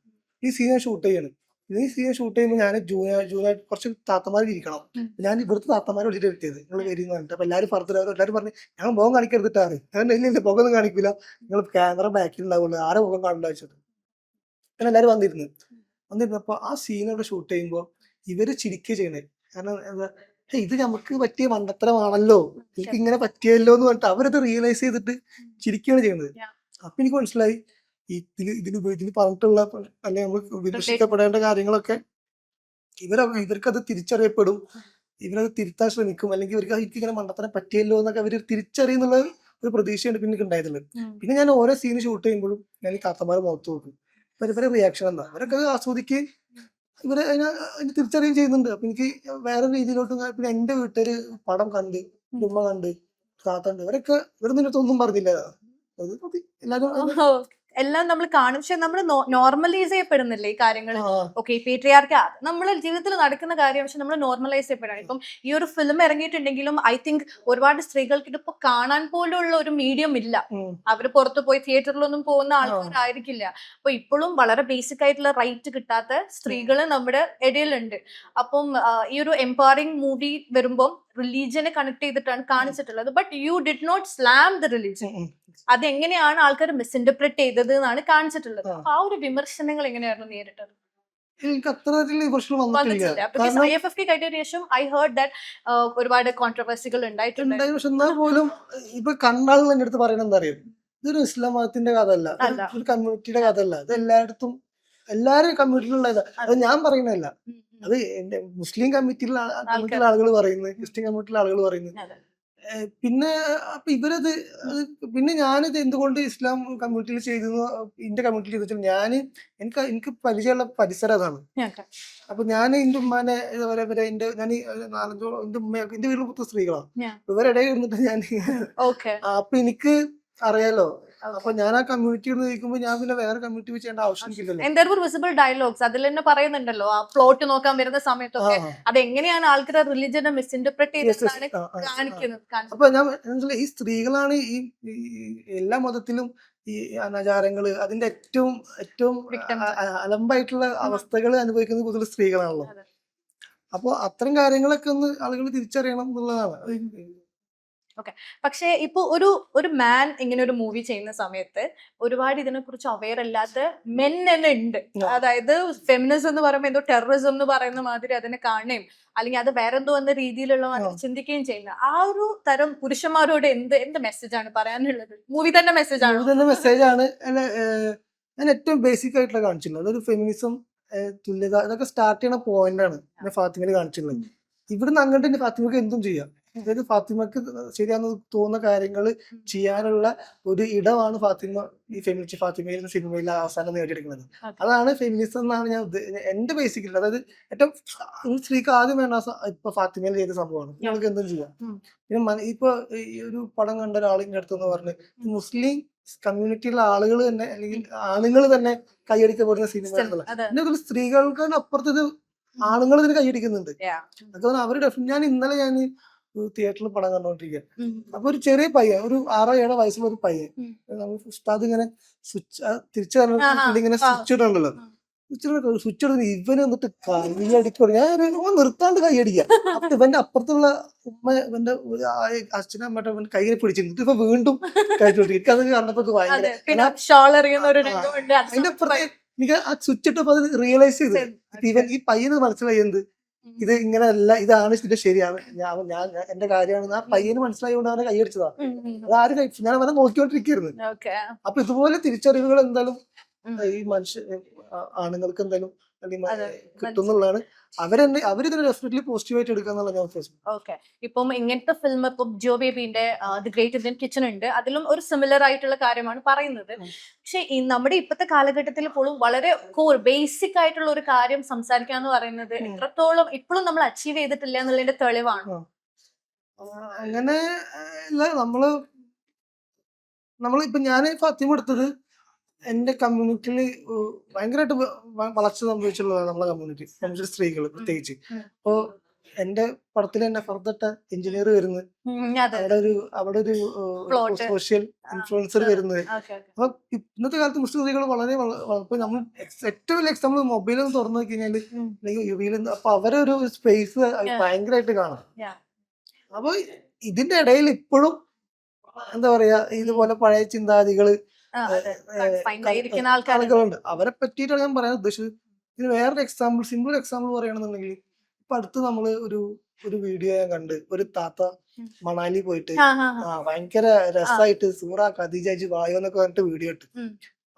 B: ഈ സീൻ ഞാൻ ഷൂട്ട് ചെയ്യണം. ഈ സീൻ ഷൂട്ട് ചെയ്യുമ്പോൾ ഞാൻ ജൂനിയർ കുറച്ച് താത്തമാർ ഇരിക്കണം. ഞാൻ ഇവിടുത്തെ താത്തമാരെ വിളിച്ചിട്ട് എത്തിയത് നിങ്ങൾ വരുന്ന പറഞ്ഞിട്ട്. അപ്പൊ എല്ലാവരും എല്ലാവരും പറഞ്ഞു ഞങ്ങൾ മുഖം കാണിക്കരുതിട്ടാറ്. ഇല്ല മുഖമൊന്നും കാണിക്കില്ല, നിങ്ങൾ ക്യാമറ ബാക്കിൽ ഉണ്ടാവുള്ളൂ, ആരെ മുഖം കാണണ്ട വെച്ചിട്ട്. അങ്ങനെ എല്ലാവരും വന്നിരുന്നപ്പോ ആ സീനോടെ ഷൂട്ട് ചെയ്യുമ്പോൾ ഇവര് ചിരിക്കുക ചെയ്യണേ. കാരണം എന്താ ഇത് നമുക്ക് പറ്റിയ മണ്ടത്തരമാണല്ലോ, എനിക്ക് ഇങ്ങനെ പറ്റിയല്ലോ എന്ന് പറഞ്ഞിട്ട് അവരത് റിയലൈസ് ചെയ്തിട്ട് ചിരിക്കുകയാണ് ചെയ്യുന്നത്. അപ്പൊ എനിക്ക് മനസ്സിലായി ഇതിന് പറഞ്ഞിട്ടുള്ള അല്ലെങ്കിൽ നമ്മൾ വിമർശിക്കപ്പെടേണ്ട കാര്യങ്ങളൊക്കെ ഇവർക്കത് തിരിച്ചറിയപ്പെടും, ഇവരത് തിരുത്താൻ ശ്രമിക്കും, അല്ലെങ്കിൽ ഇവർക്ക് ഇങ്ങനെ മണ്ടത്തരം പറ്റിയല്ലോ എന്നൊക്കെ അവർ തിരിച്ചറിയുന്നുള്ള ഒരു പ്രതീക്ഷയാണ് പിന്നെ ഉണ്ടായിട്ടുള്ളത്. പിന്നെ ഞാൻ ഓരോ സീന് ഷൂട്ട് ചെയ്യുമ്പോഴും ഞാൻ ഈ താത്തമാരെ മുഖത്ത് നോക്കും. ഇവരെ റിയാക്ഷൻ എന്താ, അവരൊക്കെ ആസ്വദിക്കുകയും ഇവരെ അതിനെ തിരിച്ചറിയുകയും ചെയ്യുന്നുണ്ട്. അപ്പൊ എനിക്ക് വേറെ രീതിയിലോട്ട് പിന്നെ എന്റെ വീട്ടുകാര് പടം കണ്ട്, ഉമ്മ കണ്ട്, താത്ത ഉണ്ട്, ഇവരൊക്കെ ഇവരൊന്നും ഒന്നും പറഞ്ഞില്ല. അത് മതി എല്ലാരും
C: എല്ലാം നമ്മൾ കാണും, പക്ഷെ നമ്മൾ നോർമലൈസ് ചെയ്യപ്പെടുന്നില്ല ഈ കാര്യങ്ങൾ.
B: ആ,
C: ഓക്കെ, പേട്രിയാർക്കി നമ്മളെ ജീവിതത്തിൽ നടക്കുന്ന കാര്യം, പക്ഷെ നമ്മൾ നോർമലൈസ് ചെയ്യപ്പെടാണ്. ഇപ്പം ഈ ഒരു ഫിലിം ഇറങ്ങിയിട്ടുണ്ടെങ്കിലും ഐ തിങ്ക് ഒരുപാട് സ്ത്രീകൾക്ക് ഇതിപ്പോ കാണാൻ പോലുള്ള ഒരു മീഡിയം ഇല്ല.
B: ഉം.
C: അവര് പുറത്ത് പോയി തിയേറ്ററിലൊന്നും പോകുന്ന ആൾക്കാരായിരിക്കില്ല. അപ്പൊ ഇപ്പോഴും വളരെ ബേസിക് ആയിട്ടുള്ള റൈറ്റ് കിട്ടാത്ത സ്ത്രീകള് നമ്മുടെ ഇടയിലുണ്ട്. അപ്പം ഈ ഒരു എംപവറിംഗ് മൂവി വരുമ്പം റിലീജിയനെ കണക്ട് ചെയ്തിട്ടാണ് കാണിച്ചിട്ടുള്ളത്. But you did not slam the religion.
B: ഉം.
C: അതെങ്ങനെയാണ് ആൾക്കാർ മിസ്ഇന്റർപ്രറ്റ് ചെയ്തത് എന്നാണ് കാണിച്ചിട്ടുള്ളത്.
B: ആ.
C: അപ്പൊ ആ ഒരു വിമർശനങ്ങൾ എങ്ങനെയായിരുന്നു നേരിട്ടത്?
B: എനിക്ക് അത്തരത്തിലുള്ള വിമർശനം വന്നിട്ടില്ല.
C: വന്നിട്ടില്ല. Because
B: കാരണം
C: IFFK കഴിഞ്ഞ ശേഷം ഐ ഹേർഡ് ദാറ്റ് ഒരുപാട് കോൺട്രവേഴ്സികൾ ഉണ്ടായിട്ടുണ്ട്.
B: ഉണ്ടായി. പക്ഷെ എന്നാൽ പോലും ഇപ്പൊ കണ്ടാളുകൾ എന്റെ അടുത്ത് പറയണത് എന്താ അറിയാം, ഇതൊരു ഇസ്ലാം മതത്തിന്റെ കഥ അല്ല,
C: അല്ല.
B: ഒരു കമ്മ്യൂണിറ്റിയുടെ കഥ അല്ല, ഇത് എല്ലായിടത്തും എല്ലാരും കമ്മ്യൂണിറ്റിയിലുള്ള ഇതാ. അത് ഞാൻ പറയുന്നതല്ല,
C: ഉം, ഉം.
B: അത് എന്റെ മുസ്ലിം കമ്മിറ്റിയിലുള്ള ആളുകൾ പറയുന്നത്, ക്രിസ്ത്യൻ കമ്മ്യൂണിറ്റിയിലെ ആളുകൾ പറയുന്നത്.
C: അതെ.
B: പിന്നെ അപ്പൊ ഇവരത് പിന്നെ ഞാനിത് എന്തുകൊണ്ട് ഇസ്ലാം കമ്മ്യൂണിറ്റിയിൽ ചെയ്തു, എന്റെ കമ്മ്യൂണിറ്റിയിൽ ചെയ്തിട്ട് എനിക്ക് പരിചയമുള്ള പരിസരം അതാണ്.
C: Okay.
B: അപ്പൊ ഞാൻ എന്റെ ഉമ്മാനെ ഇതുപോലെ ഞാൻ എന്റെ ഉമ്മയൊക്കെ എന്റെ വീട്ടിൽ മൊത്തം സ്ത്രീകളാണ്.
C: Yeah.
B: ഇവരിടയിൽ ഇരുന്നിട്ട് ഞാൻ
C: Okay.
B: അപ്പൊ എനിക്ക് അറിയാലോ. അപ്പൊ ഞാൻ ആ കമ്മ്യൂണിറ്റിയിൽ നിൽക്കുമ്പോ ഞാൻ പിന്നെ വേറെ കമ്മ്യൂണിറ്റി ചെയ്യേണ്ട ആവശ്യം എനിക്കില്ലല്ലോ.
C: And there were visible dialogues. അതിൽ തന്നെ പറയുന്നുണ്ടല്ലോ, ആ പ്ലോട്ട് നോക്കാൻ വരുന്ന സമയത്തൊക്കെ അതെങ്ങനെയാണ് ആൾക്കാർ റിലീജിയനെ മിസ്ഇന്റർപ്രറ്റ് ചെയ്തതാണ് കാണിക്കുന്നത്.
B: അപ്പൊ ഞാൻ മനസ്സിലായി, ഈ സ്ത്രീകളാണ് ഈ എല്ലാ മതത്തിലും ഈ അനാചാരങ്ങള് അതിന്റെ ഏറ്റവും ഏറ്റവും
C: Victims.
B: അലമ്പായിട്ടുള്ള അവസ്ഥകൾ അനുഭവിക്കുന്നത് കൂടുതൽ സ്ത്രീകളാണല്ലോ.
C: അതെ.
B: അപ്പൊ അത്തരം കാര്യങ്ങളൊക്കെ ഒന്ന് ആളുകൾ തിരിച്ചറിയണം എന്നുള്ളതാണ്.
C: പക്ഷെ ഇപ്പൊ ഒരു മാൻ ഇങ്ങനെ ഒരു മൂവി ചെയ്യുന്ന സമയത്ത് ഒരുപാട് ഇതിനെ കുറിച്ച് അവെയർ അല്ലാത്ത മെൻ തന്നെ ഉണ്ട്. അതായത് ഫെമിനിസം എന്ന് പറയുമ്പോൾ എന്തോ ടെററിസം എന്ന് പറയുന്ന മാതിരി അതിനെ കാണുകയും അല്ലെങ്കിൽ അത് വേറെന്തോ എന്ന രീതിയിലുള്ള മാതിരി ചിന്തിക്കുകയും ചെയ്യുന്ന ആ ഒരു തരം പുരുഷന്മാരോട് എന്ത് മെസ്സേജ് ആണ് പറയാനുള്ളത്? മൂവി തന്നെ മെസ്സേജ് ആണ്.
B: മെസ്സേജാണ് ഞാൻ ഏറ്റവും ബേസിക് ആയിട്ടുള്ള കാണിച്ചിട്ടുള്ളത്. അതൊരു ഫെമിനിസം, തുല്യത, ഇതൊക്കെ സ്റ്റാർട്ട് ചെയ്യണ പോയിന്റ് ആണ് ഫാത്തിമയിൽ കാണിച്ചിട്ടുള്ളത്. ഇവിടുന്ന് അങ്ങോട്ട് ഫാത്തിമക്ക് എന്തും ചെയ്യാം. അതായത് ഫാത്തിമക്ക് ശരിയാന്ന് തോന്നുന്ന കാര്യങ്ങൾ ചെയ്യാനുള്ള ഒരു ഇടമാണ് ഫാത്തിമ ഈ ഫാത്തിമയിൽ സിനിമയിൽ അവസാനം നേടിയെടുക്കുന്നത്. അതാണ് ഫെമിനിസം എന്നാണ് ഞാൻ എന്റെ ബേസിക്കലി. അതായത് ഏറ്റവും സ്ത്രീക്ക് ആദ്യം വേണ്ട ഇപ്പൊ ഫാത്തിമയിൽ ചെയ്ത സംഭവമാണ്. ഞങ്ങൾക്ക് എന്തും ചെയ്യാം. പിന്നെ ഇപ്പൊ ഈ ഒരു പടം കണ്ട ഒരാളിന്റെ അടുത്തെന്ന് പറഞ്ഞ് മുസ്ലിം കമ്മ്യൂണിറ്റിയിലുള്ള ആളുകൾ തന്നെ അല്ലെങ്കിൽ ആണുങ്ങൾ തന്നെ കൈയടിക്കപ്പെടുന്ന സിനിമ എന്നുള്ള പിന്നെ സ്ത്രീകൾക്ക് അപ്പുറത്ത് ആണുങ്ങൾ ഇതിന് കൈയടിക്കുന്നുണ്ട്. അതൊക്കെ അവരുടെ ഞാൻ ഇന്നലെ തിയേറ്ററിൽ പടം കണ്ടോണ്ടിരിക്കുക. അപ്പൊ ഒരു ചെറിയ പയ്യൻ, ഒരു 6-7 വയസ്സുള്ള ഒരു പയ്യൻ, നമുക്ക് ഉസ്താദ് ഇങ്ങനെ തിരിച്ചു ഇങ്ങനെ സ്വിച്ച് ഇടണ്ടല്ലോ, സ്വിച്ച് ഇടുന്ന ഇവന് വന്നിട്ട് കൈയടിക്കുക. ഞാൻ നിർത്താണ്ട് കൈയടിക്കുക. അപ്പൊ ഇവന്റെ അപ്പുറത്തുള്ള ഉമ്മ ഇവന്റെ അച്ഛനും അമ്മയുടെ കൈയെ പിടിച്ചിട്ട് ഇപ്പൊ വീണ്ടും കഴിച്ചോണ്ടിരിക്കും. അത് കണ്ടപ്പോ ഭയങ്കര അതിന്റെ അപ്പുറത്തെ എനിക്ക് ആ സ്വിച്ച് ഇട്ടപ്പോ അത് റിയലൈസ് ചെയ്ത് ഇവൻ ഈ പയ്യന് മനസ്സിലായി എന്ത് ഇത് ഇങ്ങനെ അല്ല, ഇതാണ് ഇതിന്റെ ശരിയാണ്, ഞാൻ എന്റെ കാര്യമാണ്. ആ പയ്യന് മനസ്സിലായതുകൊണ്ട് അവനെ കൈയടിച്ചതാ. അത് ആരും ഞാൻ അവനെ നോക്കിക്കൊണ്ടിരിക്കുന്നു. അപ്പൊ ഇതുപോലെ തിരിച്ചറിവുകൾ എന്തായാലും ഈ ആണുങ്ങൾക്ക് എന്തായാലും കിട്ടുന്നുള്ളതാണ്. അവരിതിനെ ഡെഫിനറ്റ്ലി പോസിറ്റീവായിട്ട് എടുക്കാന്നുള്ള ഞാൻ ഉദ്ദേശിക്കുന്നത്.
C: ഓക്കെ, ഇപ്പം ഇങ്ങനത്തെ ഫിലിം ഇപ്പം ജിയോ ബേബിന്റെ ദി ഗ്രേറ്റ് ഇന്ത്യൻ കിച്ചൺ ഉണ്ട്, അതിലും ഒരു സിമിലർ ആയിട്ടുള്ള കാര്യമാണ് പറയുന്നത്. പക്ഷെ നമ്മുടെ ഇപ്പോഴത്തെ കാലഘട്ടത്തിൽ പോലും വളരെ ബേസിക് ആയിട്ടുള്ള ഒരു കാര്യം സംസാരിക്കുക എന്ന് പറയുന്നത് എത്രത്തോളം ഇപ്പോഴും നമ്മൾ അച്ചീവ് ചെയ്തിട്ടില്ല എന്നുള്ളതിന്റെ തെളിവാണ്.
B: അങ്ങനെ അല്ല, നമ്മളിപ്പൊ ഞാൻ ഫാത്തിമ എടുത്തത് എന്റെ കമ്മ്യൂണിറ്റിയിൽ ഭയങ്കരമായിട്ട് വളർച്ച സംഭവിച്ചുള്ളതാണ് നമ്മളെ കമ്മ്യൂണിറ്റി സ്ത്രീകൾ പ്രത്യേകിച്ച്. അപ്പോ എന്റെ പടത്തിൽ തന്നെ ഫർദട്ട എഞ്ചിനീയർ വരുന്നത്, അവിടെ ഒരു സോഷ്യൽ ഇൻഫ്ലുവൻസർ വരുന്നത്. അപ്പൊ ഇന്നത്തെ കാലത്ത് മുസ്ലിം സ്ത്രീകൾ വളരെ ഇപ്പൊ നമ്മൾ ഏറ്റവും വലിയ എക്സാമ്പിൾ മൊബൈൽ ഒന്ന് തുറന്നു നോക്കി കഴിഞ്ഞാല് അല്ലെങ്കിൽ യുവിയിൽ അപ്പൊ അവരൊരു സ്പേസ് ഭയങ്കരമായിട്ട് കാണാം. അപ്പൊ ഇതിന്റെ ഇടയിൽ ഇപ്പോഴും എന്താ പറയാ ഇതുപോലെ പഴയ ചിന്താഗതികള് ആളുകളുണ്ട്. അവരെ പറ്റിയിട്ടാണ് ഞാൻ പറയാൻ ഉദ്ദേശിച്ചത്. ഇതിന് വേറൊരു എക്സാമ്പിൾ, സിമ്പിൾ എക്സാമ്പിൾ പറയുകയാണെന്നുണ്ടെങ്കിൽ ഇപ്പൊ അടുത്ത് നമ്മള് ഒരു വീഡിയോ ഞാൻ കണ്ട്, ഒരു താത്ത മണാലി പോയിട്ട് ഭയങ്കര രസമായിട്ട് സൂറ ഖദീജ വായോ എന്നൊക്കെ പറഞ്ഞിട്ട് വീഡിയോ ഇട്ട്.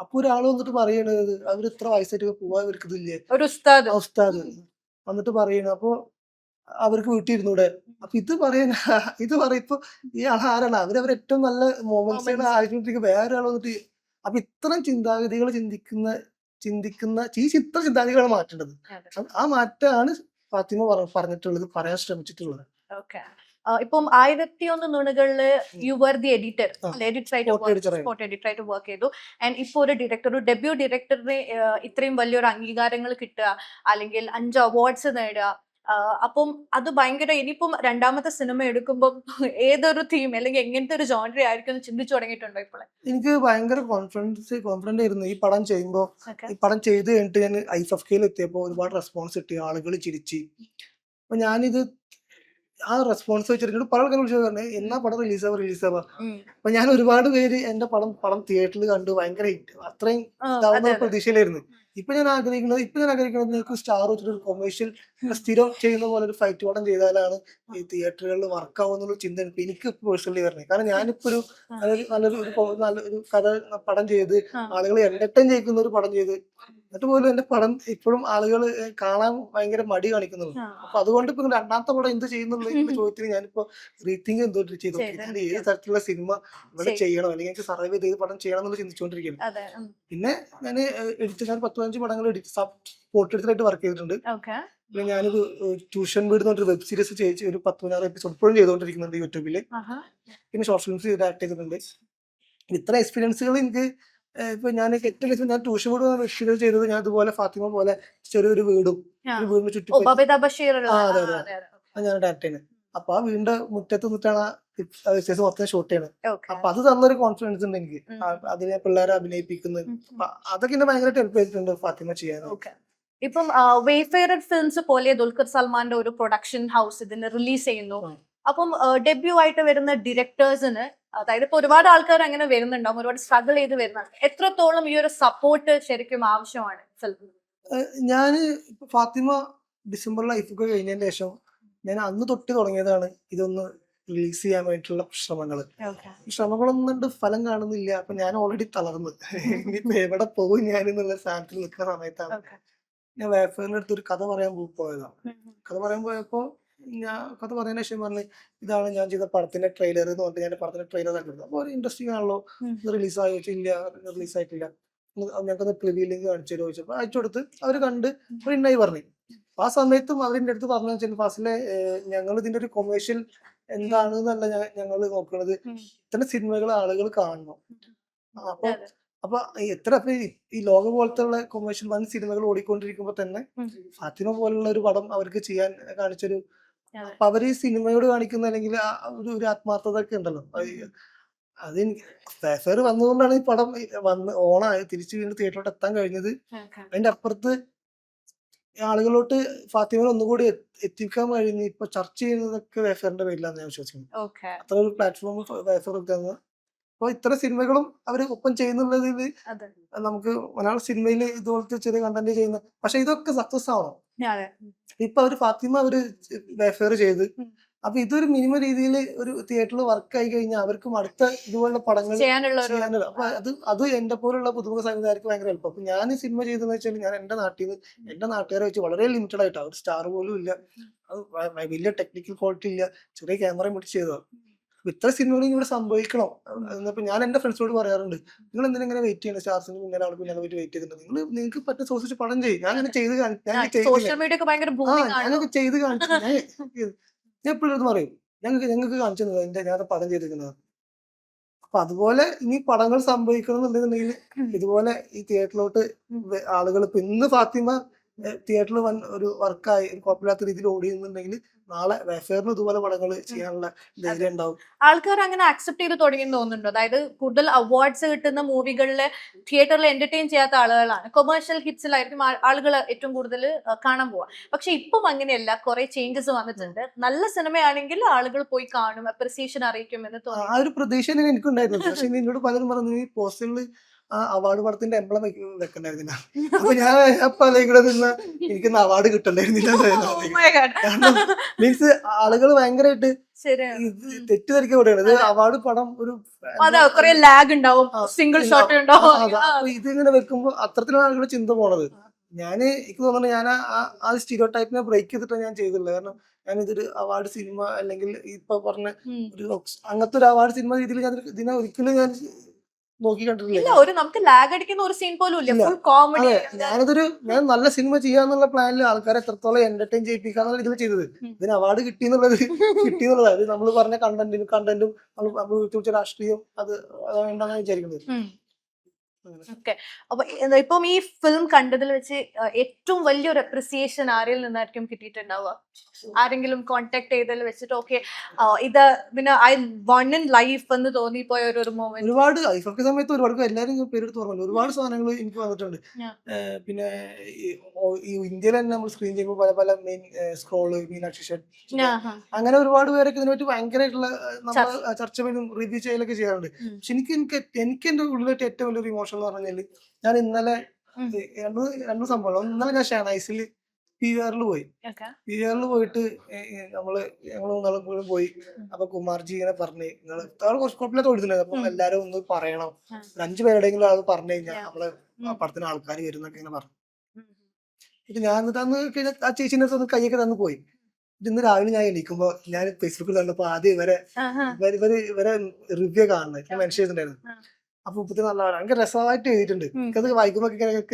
B: അപ്പൊ ഒരാള് വന്നിട്ട് പറയണത് അവർ ഇത്ര വയസ്സായിട്ട് പോവാൻ അവർക്ക് ഇതില്ലേ, ഉസ്താദ് വന്നിട്ട് പറയണ. അപ്പൊ അവർക്ക് വീട്ടിലിരുന്നൂടെ? അപ്പൊ ഇത് ഇപ്പൊ ഈ ആളാരാണ് അവരവർ ഏറ്റവും നല്ല മൊമെന്റ്സ് ആയിട്ട് വേറെ ആൾ വന്നിട്ട്. അപ്പൊ ഇത്തരം ചിന്താഗതികൾ ചിന്തിക്കുന്ന ഇത്ര ചിന്താഗതികളാണ് മാറ്റേണ്ടത്. ആ മാറ്റമാണ് ഫാത്തിമ പറഞ്ഞിട്ടുള്ളത്, പറയാൻ ശ്രമിച്ചിട്ടുള്ളത്.
C: ഇപ്പം 1001 നുണകളില് യു വർ ദി എഡിറ്റർ,
B: ആ.
C: എഡിറ്റർ ആയിട്ട്
B: Spot editor ആയിരുന്നു.
C: സ്പോട്ട് എഡിറ്റർ ആയിട്ട് വർക്ക് ചെയ്തു. ആൻഡ് ഇപ്പൊ ഒരു ഡയറക്ടർ, ഒരു ഡെബ്യൂ ഡയറക്ടറിന് ഇത്രയും വലിയൊരു അംഗീകാരങ്ങൾ കിട്ടുക, അല്ലെങ്കിൽ 5 അവാർഡ്സ് നേടുക, അപ്പം അത് ഭയങ്കര, ഇനിയിപ്പം രണ്ടാമത്തെ സിനിമ എടുക്കുമ്പോൾ ഏതൊരു തീം അല്ലെങ്കിൽ എങ്ങനത്തെ ഒരു ജോണറി ആയിരിക്കും എന്ന് ചിന്തിച്ചു തുടങ്ങിയിട്ടുണ്ടോ ഇപ്പോൾ?
B: എനിക്ക് ഭയങ്കര കോൺഫിഡന്റ് ആയിരുന്നു ഈ പടം ചെയ്യുമ്പോൾ.
C: Okay.
B: ഈ പടം ചെയ്ത് കഴിഞ്ഞിട്ട് ഞാൻ IFFK എത്തിയപ്പോൾ ഒരുപാട് റെസ്പോൺസ് കിട്ടി, ആളുകൾ ചിരിച്ച്. അപ്പൊ ഞാനിത് ആ റെസ്പോൺസ് വെച്ചിട്ട് പല ആൾക്കാർ വിളിച്ചു പറഞ്ഞത് എന്നാ പടം റിലീസാവാ. അപ്പൊ ഞാൻ ഒരുപാട് പേര് എന്റെ പടം തിയേറ്ററിൽ കണ്ടു, ഭയങ്കര ഹിറ്റ്, അത്രയും ഇതാവുന്ന പ്രതീക്ഷയിലായിരുന്നു. ഇപ്പൊ ഞാൻ ആഗ്രഹിക്കുന്നത് നിങ്ങൾക്ക് സ്റ്റാർ വെച്ചിട്ട് ഒരു കൊമേഴ്ഷ്യൽ സ്ഥിരം ചെയ്യുന്ന പോലെ ഒരു ഫൈറ്റ് പടം ചെയ്താലാണ് ഈ തിയേറ്ററുകളിൽ വർക്ക് ആവുന്നുള്ള ചിന്ത എനിക്ക് പേഴ്സണലി വരുന്നത്. കാരണം ഞാനിപ്പോ ഒരു നല്ലൊരു കഥ പടം ചെയ്ത് ആളുകൾ എന്റർടൈൻ ചെയ്യിക്കുന്ന ഒരു പടം ചെയ്ത്, എന്നിട്ട് പോലും എന്റെ പടം ഇപ്പോഴും ആളുകൾ കാണാൻ ഭയങ്കര മടി കാണിക്കുന്നുള്ളൂ. അപ്പൊ അതുകൊണ്ട് ഇപ്പൊ രണ്ടാമത്തെ പടം എന്ത് ചെയ്യുന്നുള്ള ചോദ്യത്തിന് ഞാനിപ്പോ റീതിങ്ക് എന്തോട്ട് ചെയ്തു, ഞാൻ ഏത് തരത്തിലുള്ള സിനിമ ഇവിടെ ചെയ്യണം, അല്ലെങ്കിൽ എനിക്ക് സർവൈവ് ചെയ്ത് പടം ചെയ്യണം എന്നുള്ള ചിന്തിച്ചുകൊണ്ടിരിക്കുകയാണ്. പിന്നെ ഞാൻ എഡിറ്റ്, ഞാൻ 10-15 പടങ്ങൾ സ്പോട്ട് എഡിറ്ററായിട്ട് വർക്ക് ചെയ്തിട്ടുണ്ട്. പിന്നെ ഞാനൊരു ട്യൂഷൻ വീട് എന്നൊരു വെബ് സീരീസ് ചെയ്ത് ഒരു 10-16 എപ്പിസോഡ് ഇപ്പോഴും ചെയ്തുകൊണ്ടിരിക്കുന്നുണ്ട് യൂട്യൂബില്. പിന്നെ ഷോർട്ട് ഫിലിംസ് ആക്ട് ചെയ്തിട്ടുണ്ട്. ഇത്ര എക്സ്പീരിയൻസുകൾ എനിക്ക് ഇപ്പൊ ഞാൻ ഏറ്റവും ഞാൻ ട്യൂഷൻ വീട് എക്സ്പീരിയൻസ് ചെയ്തത്, ഞാൻ ഇതുപോലെ ഫാത്തിമ പോലെ ചെറിയൊരു വീടും ഒരു വീടിന് ചുറ്റും ഞാൻ ഡയറക്റ്റ് ചെയ്യുന്നത്. അപ്പൊ ആ വീടിന്റെ മുറ്റത്ത് നിന്നിട്ടാണ് മൊത്തം ഷൂട്ട് ചെയ്യണത്. അപ്പൊ അത് തന്നൊരു കോൺഫിഡൻസ് ഉണ്ട് എനിക്ക്, അതിനെ പിള്ളേരെ അഭിനയിപ്പിക്കുന്നത്. അപ്പൊ അതൊക്കെ എന്നെ ഭയങ്കരമായിട്ട് ഹെൽപ്പ് ചെയ്തിട്ടുണ്ട് ഫാത്തിമ ചെയ്യാൻ.
C: ഇപ്പം വെയ്ഫെയർ ഫിലിംസ് പോലെ ദുൽഖർ സൽമാന്റെ ഒരു പ്രൊഡക്ഷൻ ഹൗസ് ഇതിന് റിലീസ് ചെയ്യുന്നു. അപ്പം ഡെബ്യൂ ആയിട്ട് വരുന്ന ഡയറക്ടേഴ്സിന്, അതായത് ഇപ്പൊ ഒരുപാട് ആൾക്കാർ അങ്ങനെ വരുന്നുണ്ടാവും, ഒരുപാട് സ്ട്രഗിൾ ചെയ്ത് വരുന്നുണ്ട്, എത്രത്തോളം ഈ ഒരു സപ്പോർട്ട് ശരിക്കും ആവശ്യമാണ് ഫിലിം?
B: ഞാന് ഫാത്തിമ ഡിസംബറിൽ ലൈഫൊക്കെ കഴിഞ്ഞതിന് ശേഷം ഞാൻ അന്ന് തൊട്ട് തുടങ്ങിയതാണ് ഇതൊന്ന് റിലീസ് ചെയ്യാൻ വേണ്ടിയിട്ടുള്ള ശ്രമങ്ങളൊന്നും ഫലം കാണുന്നില്ല. അപ്പൊ ഞാൻ ഓൾറെഡി തളർന്നു, ഇനിയിപ്പോ എവിടെ പോകും ഞാൻ എന്നുള്ള സ്ഥാനത്തിൽ നിൽക്കുന്ന സമയത്താണ് ഞാൻ വേഫറിന്റെ അടുത്ത് ഒരു കഥ പറയാൻ പോയതാണ്. കഥ പറയാൻ പോയപ്പോ ഞാൻ കഥ പറയുന്ന ശേഷം പറഞ്ഞ് ഇതാണ് ഞാൻ ചെയ്ത പടത്തിന്റെ ട്രെയിലർ എന്ന് പറഞ്ഞിട്ട് ഞാൻ പടത്തിന്റെ ട്രെയിലർ കണ്ടിരുന്നത്. അപ്പൊ ഒരു ഇൻട്രസ്റ്റിംഗ് ആണല്ലോ, ഇത് റിലീസായി ഇല്ല, റിലീസായിട്ടില്ല, ഞങ്ങൾക്കൊന്ന് പ്രിവ്യൂ ലിങ്ക് കാണിച്ചു തരുമോ ചോദിച്ചപ്പോൾ അയച്ചു കൊടുത്ത് അവർ കണ്ട് പ്രിന്റായി പറഞ്ഞു. ആ സമയത്തും അവരിന്റെ അടുത്ത് പറഞ്ഞു വെച്ചാൽ ഫാസിലെ ഞങ്ങൾ ഇതിന്റെ ഒരു കൊമേഴ്ഷ്യൽ എന്താണെന്നല്ല ഞങ്ങൾ നോക്കുന്നത്, ഇത്തരം സിനിമകൾ ആളുകൾ കാണണം. അപ്പൊ എത്ര ഈ ലോകം പോലത്തെ ഉള്ള കൊമേഴ്ഷ്യൽ വൻ സിനിമകൾ ഓടിക്കൊണ്ടിരിക്കുമ്പോ തന്നെ ഫാത്തിമ പോലുള്ള ഒരു പടം അവർക്ക് ചെയ്യാൻ കാണിച്ചൊരു, അപ്പൊ അവര് ഈ സിനിമയോട് കാണിക്കുന്ന അല്ലെങ്കിൽ ഒരു ആത്മാർത്ഥത ഒക്കെ ഉണ്ടല്ലോ, അത് ഫെയർ വന്നതുകൊണ്ടാണ് ഈ പടം ഓണായത്, തിരിച്ചു വീണ്ടും തിയേറ്ററിലോട്ട് എത്താൻ കഴിഞ്ഞത്. അതിന്റെ അപ്പുറത്ത് ആളുകളോട്ട് ഫാത്തിമ ഒന്നുകൂടി എത്തിക്കാൻ കഴിഞ്ഞ് ഇപ്പൊ ചർച്ച ചെയ്യുന്നതൊക്കെ വേഫറിന്റെ പേരിലാണ് ഞാൻ വിശ്വസിക്കുന്നത്. അത്ര ഒരു പ്ലാറ്റ്ഫോം വേഫർ തന്നത്. അപ്പൊ ഇത്തരം സിനിമകളും അവര് ഒപ്പം ചെയ്യുന്നുള്ളതിൽ നമുക്ക് മലയാള സിനിമയിൽ ഇതുപോലത്തെ ചെറിയ കണ്ടന്റ് ചെയ്യുന്ന, പക്ഷെ ഇതൊക്കെ സക്സസ് ആവണം. ഇപ്പൊ അവര് ഫാത്തിമ അവര് വേഫെയർ ചെയ്ത്, അപ്പൊ ഇതൊരു മിനിമം രീതിയിൽ ഒരു തിയേറ്ററിൽ വർക്ക് ആയി കഴിഞ്ഞാൽ അവർക്കും അടുത്ത ഇതുപോലുള്ള പടങ്ങൾ ചെയ്യാനുള്ള, അപ്പൊ അത് എന്റെ പോലുള്ള പുതുമുഖ സംവിധായകർക്ക് ഭയങ്കര എളുപ്പം. അപ്പൊ ഞാൻ ഈ സിനിമ ചെയ്തെന്ന് വെച്ചാൽ ഞാൻ എന്റെ നാട്ടിൽ നിന്ന് എന്റെ നാട്ടുകാരെ വെച്ച് വളരെ ലിമിറ്റഡ് ആയിട്ടാണ്, ഒരു സ്റ്റാർ പോലും ഇല്ല, അത് വലിയ ടെക്നിക്കൽ ക്വാളിറ്റി ഇല്ല, ചെറിയ ക്യാമറ പിടിച്ച് ചെയ്തതാണ്. ഇത്ര സിനിമകളും ഇവിടെ സംഭവിക്കണം. എന്നപ്പോ ഞാൻ എന്റെ ഫ്രണ്ട്സിനോട് പറയാറുണ്ട്, നിങ്ങൾ എന്തിനാ ഇങ്ങനെ വെയിറ്റ് ചെയ്യണം, സ്റ്റാർസിന് പിന്നാലെ ആൾക്ക് പിന്നാലെ പോയിട്ട് വെയിറ്റ് ചെയ്തിട്ടുണ്ട്, നിങ്ങൾക്ക് പറ്റുന്ന സോഴ്സ് പടം ചെയ്യും. ഞാൻ അങ്ങനെ ചെയ്ത് ഞാനൊക്കെ ചെയ്ത് കാണിച്ചു. ഞാൻ എപ്പോഴും പറയും ഞങ്ങൾക്ക് കാണിച്ചു തന്നത് ഞാൻ പടം ചെയ്തിരിക്കുന്നത്. അപ്പൊ അതുപോലെ ഇനി പടങ്ങൾ സംഭവിക്കണം എന്നുണ്ടെന്നുണ്ടെങ്കിൽ ഇതുപോലെ ഈ തിയേറ്ററിലോട്ട് ആളുകൾ, ഇപ്പൊ ഇന്ന് ഫാത്തിമ തിയേറ്ററിൽ ഒരു വർക്കായി കുഴപ്പമില്ലാത്ത രീതിയിൽ ഓടിയെന്നുണ്ടെങ്കിൽ നാളെ വേഫെയറിന് ഇതുപോലെ പടങ്ങൾ ചെയ്യാനുള്ള ധൈര്യം ഉണ്ടാവും.
C: ആൾക്കാർ അങ്ങനെ അക്സെപ്റ്റ് ചെയ്ത് തുടങ്ങിയെന്ന് തോന്നുന്നുണ്ടോ? അതായത് കൂടുതൽ അവാർഡ്സ് കിട്ടുന്ന മൂവികളിലെ തിയേറ്ററിൽ എന്റർടൈൻ ചെയ്യാത്ത ആളുകളാണ്, കൊമേഴ്ഷ്യൽ ഹിറ്റ്സിലായിരിക്കും ആളുകൾ ഏറ്റവും കൂടുതൽ കാണാൻ പോവാ. പക്ഷെ ഇപ്പം അങ്ങനെയല്ല, കുറെ ചേഞ്ചസ് വന്നിട്ടുണ്ട്. നല്ല സിനിമയാണെങ്കിൽ ആളുകൾ പോയി കാണും, അപ്രിസിയേഷൻ അറിയിക്കും എന്ന് തോന്നുന്നു.
B: ആ ഒരു പ്രതീക്ഷ എനിക്കുണ്ടായിരുന്നു. പക്ഷെ എന്നോട് പലരും പറഞ്ഞു ഈ പോസ്റ്ററിൽ ആ അവാർഡ് പടത്തിന്റെ എംബ്ലം വെക്കണ്ടായിരുന്നില്ല. അപ്പൊ ഞാൻ ഇവിടെ നിന്ന് എനിക്കൊന്ന് അവാർഡ് കിട്ടണ്ടായിരുന്നില്ല. കാരണം മീൻസ് ആളുകൾ ഭയങ്കരമായിട്ട് തെറ്റിദ്ധരിക്കപ്പെടുകയാണ്. ഇത് അവാർഡ് പടം ഒരു
C: സിംഗിൾ ഷോട്ട് ഉണ്ടാവും.
B: അപ്പൊ ഇതിങ്ങനെ വെക്കുമ്പോ അത്തരത്തിലാണ് ആളുകളുടെ ചിന്ത പോണത്. എനിക്ക് തോന്നുന്നു ഞാൻ ആ സ്റ്റീരിയോ ടൈപ്പിനെ ബ്രേക്ക് ചെയ്തിട്ടാണ് ഞാൻ ചെയ്തിട്ടുള്ളത്. കാരണം ഞാൻ ഇതൊരു അവാർഡ് സിനിമ അല്ലെങ്കിൽ ഇപ്പൊ പറഞ്ഞ ഒരു അങ്ങനത്തെ ഒരു അവാർഡ് സിനിമ രീതിയിൽ ഞാൻ ഇതിനെ ഒരിക്കലും ഞാൻ നോക്കി കണ്ടിട്ടില്ല.
C: ഇല്ല, ഒരു നമുക്ക് ലാഗ് അടിക്കുന്ന ഒരു സീൻ പോലും ഇല്ല,
B: ഇല്ല.
C: Full comedy.
B: അതെ, ഞാൻ നല്ല സിനിമ ചെയ്യാന്നുള്ള പ്ലാനിൽ ആൾക്കാരെ എത്രത്തോളം എന്റർടൈൻ ചെയ്യിപ്പിക്കാന്നുള്ള ഇതിൽ ചെയ്തത്. ഇതിന് അവാർഡ് കിട്ടിയെന്നുള്ളത് അത് നമ്മൾ പറഞ്ഞ കണ്ടന്റും നമ്മൾ ചോദിച്ച രാഷ്ട്രീയം അത് വേണ്ടെന്നാണ് വിചാരിക്കുന്നത്.
C: ഓക്കെ, അപ്പൊ ഇപ്പം ഈ ഫിലിം കണ്ടതിൽ വെച്ച് ഏറ്റവും വലിയൊരു അപ്രിസിയേഷൻ ആരിൽ നിന്നായിരിക്കും കിട്ടിയിട്ടുണ്ടാവുക? ആരെങ്കിലും കോണ്ടാക്ട് ചെയ്തതിൽ വെച്ചിട്ട് ഓക്കെ ഇത് പിന്നെ ഐ വൺ ഇൻ ലൈഫ് എന്ന് തോന്നിപ്പോയ ഒരു മൊമെന്റ്?
B: ഒരുപാട് ഐഫൊക്കെ സമയത്ത് ഒരുപാട് എല്ലാവരും പേരെടുത്ത് പറഞ്ഞു, ഒരുപാട് സാധനങ്ങൾ എനിക്ക് വന്നിട്ടുണ്ട്. പിന്നെ ഈ ഇന്ത്യയിൽ തന്നെ നമ്മൾ സ്ക്രീൻ ചെയ്യുമ്പോൾ പല പല മെയിൻ സ്ക്രോള്, മീനാക്ഷി ഷെഡ്, അങ്ങനെ ഒരുപാട് പേരൊക്കെ ഇതിനെപ്പറ്റി ഭയങ്കരമായിട്ടുള്ള നമ്മൾ ചർച്ച ചെയ്തും റിവ്യൂ ചെയ്യലൊക്കെ ചെയ്യാറുണ്ട്. പക്ഷെ എനിക്ക് എന്റെ ഉള്ളിലായിട്ട് ഏറ്റവും വലിയൊരു ഇമോഷൻ എന്ന് പറഞ്ഞാല്, ഞാൻ ഇന്നലെ രണ്ട് സംഭവം. ഇന്നലെ ഞാൻ ഷാനൈസിൽ PVR പോയിട്ട് ഞങ്ങൾ മൂന്നാളും കൂടെ പോയി. അപ്പൊ കുമാർജി ഇങ്ങനെ പറഞ്ഞു, നിങ്ങള് കുറച്ച് കുഴപ്പമില്ലാത്ത ഓടുന്നുണ്ടായിരുന്നു, അപ്പൊ എല്ലാരും ഒന്ന് പറയണം, ഒരു 5 പേരുടെയെങ്കിലും ആൾ പറഞ്ഞു കഴിഞ്ഞാൽ നമ്മളെ പടത്തിന് ആൾക്കാർ വരുന്നൊക്കെ ഇങ്ങനെ പറഞ്ഞു. ഇത് ഞാൻ തന്ന് കഴിഞ്ഞാൽ ആ ചേച്ചിന്റെ അടുത്ത് കൈയൊക്കെ തന്നു പോയി. ഇന്ന് രാവിലെ ഞാൻ എണീക്കുമ്പോ ഞാൻ ഫേസ്ബുക്കിൽ കണ്ടപ്പോ ആദ്യം ഇവരെ റിവ്യൂ കാണുന്നത് മെൻഷൻ ചെയ്തിട്ടുണ്ടായിരുന്നു. അപ്പൊ മുപ്പത്തി നല്ല ഭയങ്കര രസമായിട്ട് എഴുതിയിട്ടുണ്ട്. എനിക്കത് വായിക്കുമ്പോ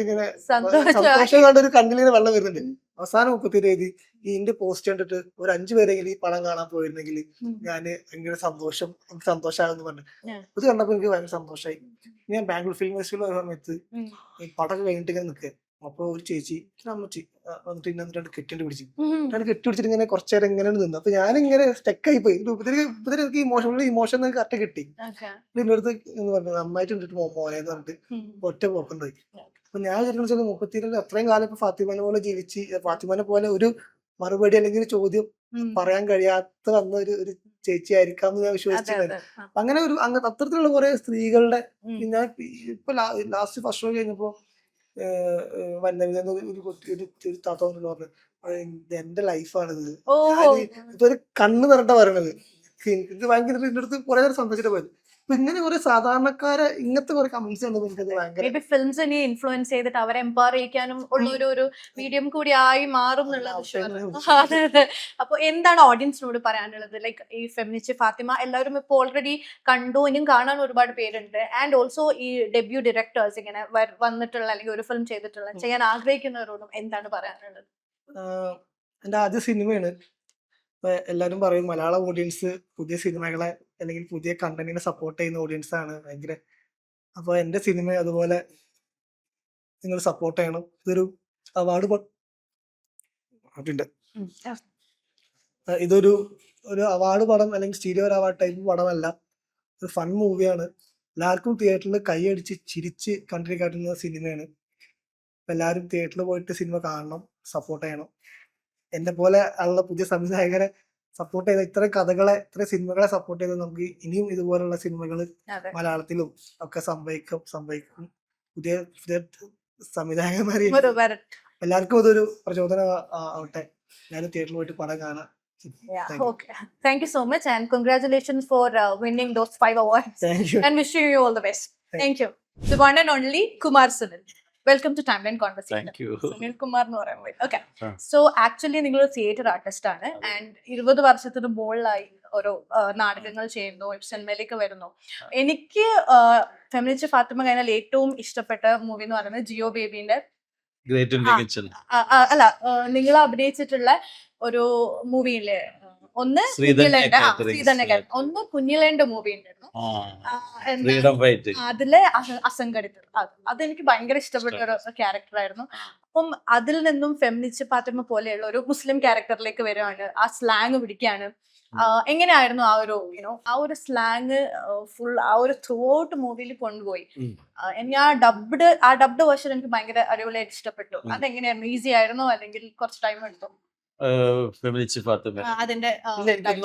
B: ഇങ്ങനെ സന്തോഷം കണ്ട ഒരു കണ്ണിലിങ്ങനെ വെള്ളം വരുന്നുണ്ട്. അവസാനം 37 എഴുതി, ഇതിന്റെ പോസ്റ്റ് കണ്ടിട്ട് ഒരു 5 പേരെങ്കിലും ഈ പടം കാണാൻ പോയിരുന്നെങ്കിൽ ഞാൻ ഭയങ്കര സന്തോഷമാകുന്നു പറഞ്ഞു. ഇത് കണ്ടപ്പോ എനിക്ക് ഭയങ്കര സന്തോഷമായി. ഞാൻ ബാംഗ്ലൂർ ഫിലിം ഫെസ്റ്റിവൽ പോയ സമയത്ത് ഈ പടമൊക്കെ കഴിഞ്ഞിട്ട് ഇങ്ങനെ നിൽക്കുക. അപ്പൊ ഒരു ചേച്ചി അമ്മച്ചി വന്നിട്ട് ഇന്നെ 2 കെട്ടിട്ട് പിടിച്ചിട്ട് ഇങ്ങനെ കുറച്ചേരം ഇങ്ങനെ നിന്നു. അപ്പൊ ഞാനിങ്ങനെ സ്റ്റക്കായി പോയി. എനിക്ക് ഇമോഷൻ കറക്റ്റ് കിട്ടി. ഇതിന്റെ അടുത്ത് പറഞ്ഞു നന്നായിട്ട് ഇട്ടിട്ട് മോനെന്ന് പറഞ്ഞിട്ട് ഒറ്റ പോക്കുണ്ടായി. അപ്പൊ ഞാൻ വിചാരിക്കുന്ന 37 അത്രയും കാലം ഇപ്പൊ ഫാത്തിമാനെ പോലെ ജീവിച്ച്, ഫാത്തിമാനെ പോലെ ഒരു മറുപടി അല്ലെങ്കിൽ ഒരു ചോദ്യം പറയാൻ കഴിയാത്ത വന്ന ഒരു ചേച്ചി ആയിരിക്കാം എന്ന് ഞാൻ വിശ്വസിച്ചിട്ടുണ്ടായിരുന്നു. അങ്ങനെ അത്തരത്തിലുള്ള കുറെ സ്ത്രീകളുടെ, ഞാൻ ഇപ്പൊ ലാസ്റ്റ് ഫസ്റ്റ് ഷോ കഴിഞ്ഞപ്പോ ഒരു താത്ത പറഞ്ഞു, എന്റെ ലൈഫാണിത്, ഇതൊരു കണ്ണ് നിറണ്ട പറയണത്. ഇത് ഭയങ്കര ഇതിന്റെ അടുത്ത് കുറെ നേരം സന്തോഷിച്ചിട്ട് പോയത്. അപ്പൊ ഇങ്ങനെ കുറെ സാധാരണക്കാരെ ഇങ്ങനത്തെ കുറെ കമന്റ്സ് ഉണ്ട്. എനിക്കത് ഭയങ്കര
C: ഫിലിംസിനെ ഇൻഫ്ലുവൻസ് ചെയ്തിട്ട് അവരെ എംപവർ ചെയ്യിക്കാനും ഉള്ള ഒരു മീഡിയം കൂടി ആയി മാറും എന്നുള്ളത്. അതെ. അപ്പൊ എന്താണ് ഓഡിയൻസിനോട് പറയാനുള്ളത്? ലൈക്ക് ഈ ഫെമിനിസ്റ്റ് ഫാത്തിമ എല്ലാവരും ഇപ്പൊ ഓൾറെഡി കണ്ടു, ഇനിയും കാണാൻ ഒരുപാട് പേരുണ്ട്. ആൻഡ് ഓൾസോ ഈ ഡെബ്യൂ ഡയറക്ടേഴ്സ് ഇങ്ങനെ വന്നിട്ടുള്ള അല്ലെങ്കിൽ ഒരു ഫിലിം ചെയ്യാൻ ആഗ്രഹിക്കുന്നവരോടും എന്താണ് പറയാനുള്ളത്?
B: എന്റെ ആദ്യ സിനിമയാണ്. എല്ലാരും പറയും മലയാളം ഓഡിയൻസ് പുതിയ സിനിമകളെ അല്ലെങ്കിൽ പുതിയ കണ്ടന്റിനെ സപ്പോർട്ട് ചെയ്യുന്ന ഓഡിയൻസ് ആണ് ഭയങ്കര. അപ്പൊ എന്റെ സിനിമ അതുപോലെ നിങ്ങൾ സപ്പോർട്ട് ചെയ്യണം. ഇതൊരു അവാർഡ് ഇതൊരു അവാർഡ് പടം അല്ലെങ്കിൽ സ്റ്റീരിയോ അവാർഡ് ടൈപ്പ് പടമല്ല. ഒരു ഫൺ മൂവിയാണ്. എല്ലാവർക്കും തിയേറ്ററിൽ കൈയടിച്ച് ചിരിച്ച് കണ്ടിരിക്കാറ്റുന്ന സിനിമയാണ്. എല്ലാവരും തിയേറ്ററിൽ പോയിട്ട് സിനിമ കാണണം, സപ്പോർട്ട് ചെയ്യണം. എന്നെ പോലെ ഉള്ള പുതിയ സംവിധായകരെ സപ്പോർട്ട് ചെയ്ത, ഇത്രയും കഥകളെ, ഇത്രയും സിനിമകളെ സപ്പോർട്ട് ചെയ്ത് നമുക്ക് ഇനിയും ഇതുപോലുള്ള സിനിമകൾ മലയാളത്തിലും ഒക്കെ സംഭവിക്കും. പുതിയ സംവിധായകന്മാരെ എല്ലാവർക്കും അതൊരു പ്രചോദനം ആവട്ടെ. ഞാൻ തിയേറ്ററിൽ പോയിട്ട് പടം കാണാം.
C: Thank you so much and congratulations for winning those 5 awards.
B: Thank you.
C: And wishing you all the best. Thank you. The one and only Kumar Sunil. Welcome to timeline conversation. Sunil Kumar എന്ന് പറയുമ്പോൾ ഓക്കെ. സോ ആക്ച്വലി നിങ്ങൾ തിയേറ്റർ ആർട്ടിസ്റ്റ് ആണ് ആൻഡ് 20 വർഷത്തിന് മുകളിലായി ഓരോ നാടകങ്ങൾ ചെയ്യുന്നു, സിനിമയിലേക്ക് വരുന്നു. എനിക്ക് ഫെമിനിസ്റ്റ് ഫാത്തിമ കഴിഞ്ഞാൽ ഏറ്റവും ഇഷ്ടപ്പെട്ട മൂവി എന്ന് പറയുന്നത് ജിയോ ബേബിന്റെ അല്ല നിങ്ങൾ അഭിനയിച്ചിട്ടുള്ള ഒരു മൂവിയില്ലേ, ഒന്ന് ഒന്ന് കുഞ്ഞിലേന്റെ മൂവി ഉണ്ടായിരുന്നു, അതിലെ അസംഘടിതർ. അതെനിക്ക് ഭയങ്കര ഇഷ്ടപ്പെട്ട ഒരു ക്യാരക്ടർ ആയിരുന്നു. അപ്പം അതിൽ നിന്നും ഫെമിനിസ്റ്റ് ഫാത്തിമ പോലെയുള്ള ഒരു മുസ്ലിം ക്യാരക്ടറിലേക്ക് വരുവാണ്, ആ സ്ലാങ് പിടിക്കുകയാണ്. എങ്ങനെയായിരുന്നു ആ ഒരു സ്ലാങ് ഫുൾ ആ ഒരു ത്രൂ ഔട്ട് മൂവിയിൽ കൊണ്ടുപോയി. എനിക്ക് ആ ഡബ്ഡ് വേർഷൻ എനിക്ക് ഭയങ്കര അടിപൊളിയായിട്ട് ഇഷ്ടപ്പെട്ടു. അതെങ്ങനെയായിരുന്നു? ഈസി ആയിരുന്നോ അല്ലെങ്കിൽ കുറച്ച് ടൈം എടുത്തോ? അതിന്റെ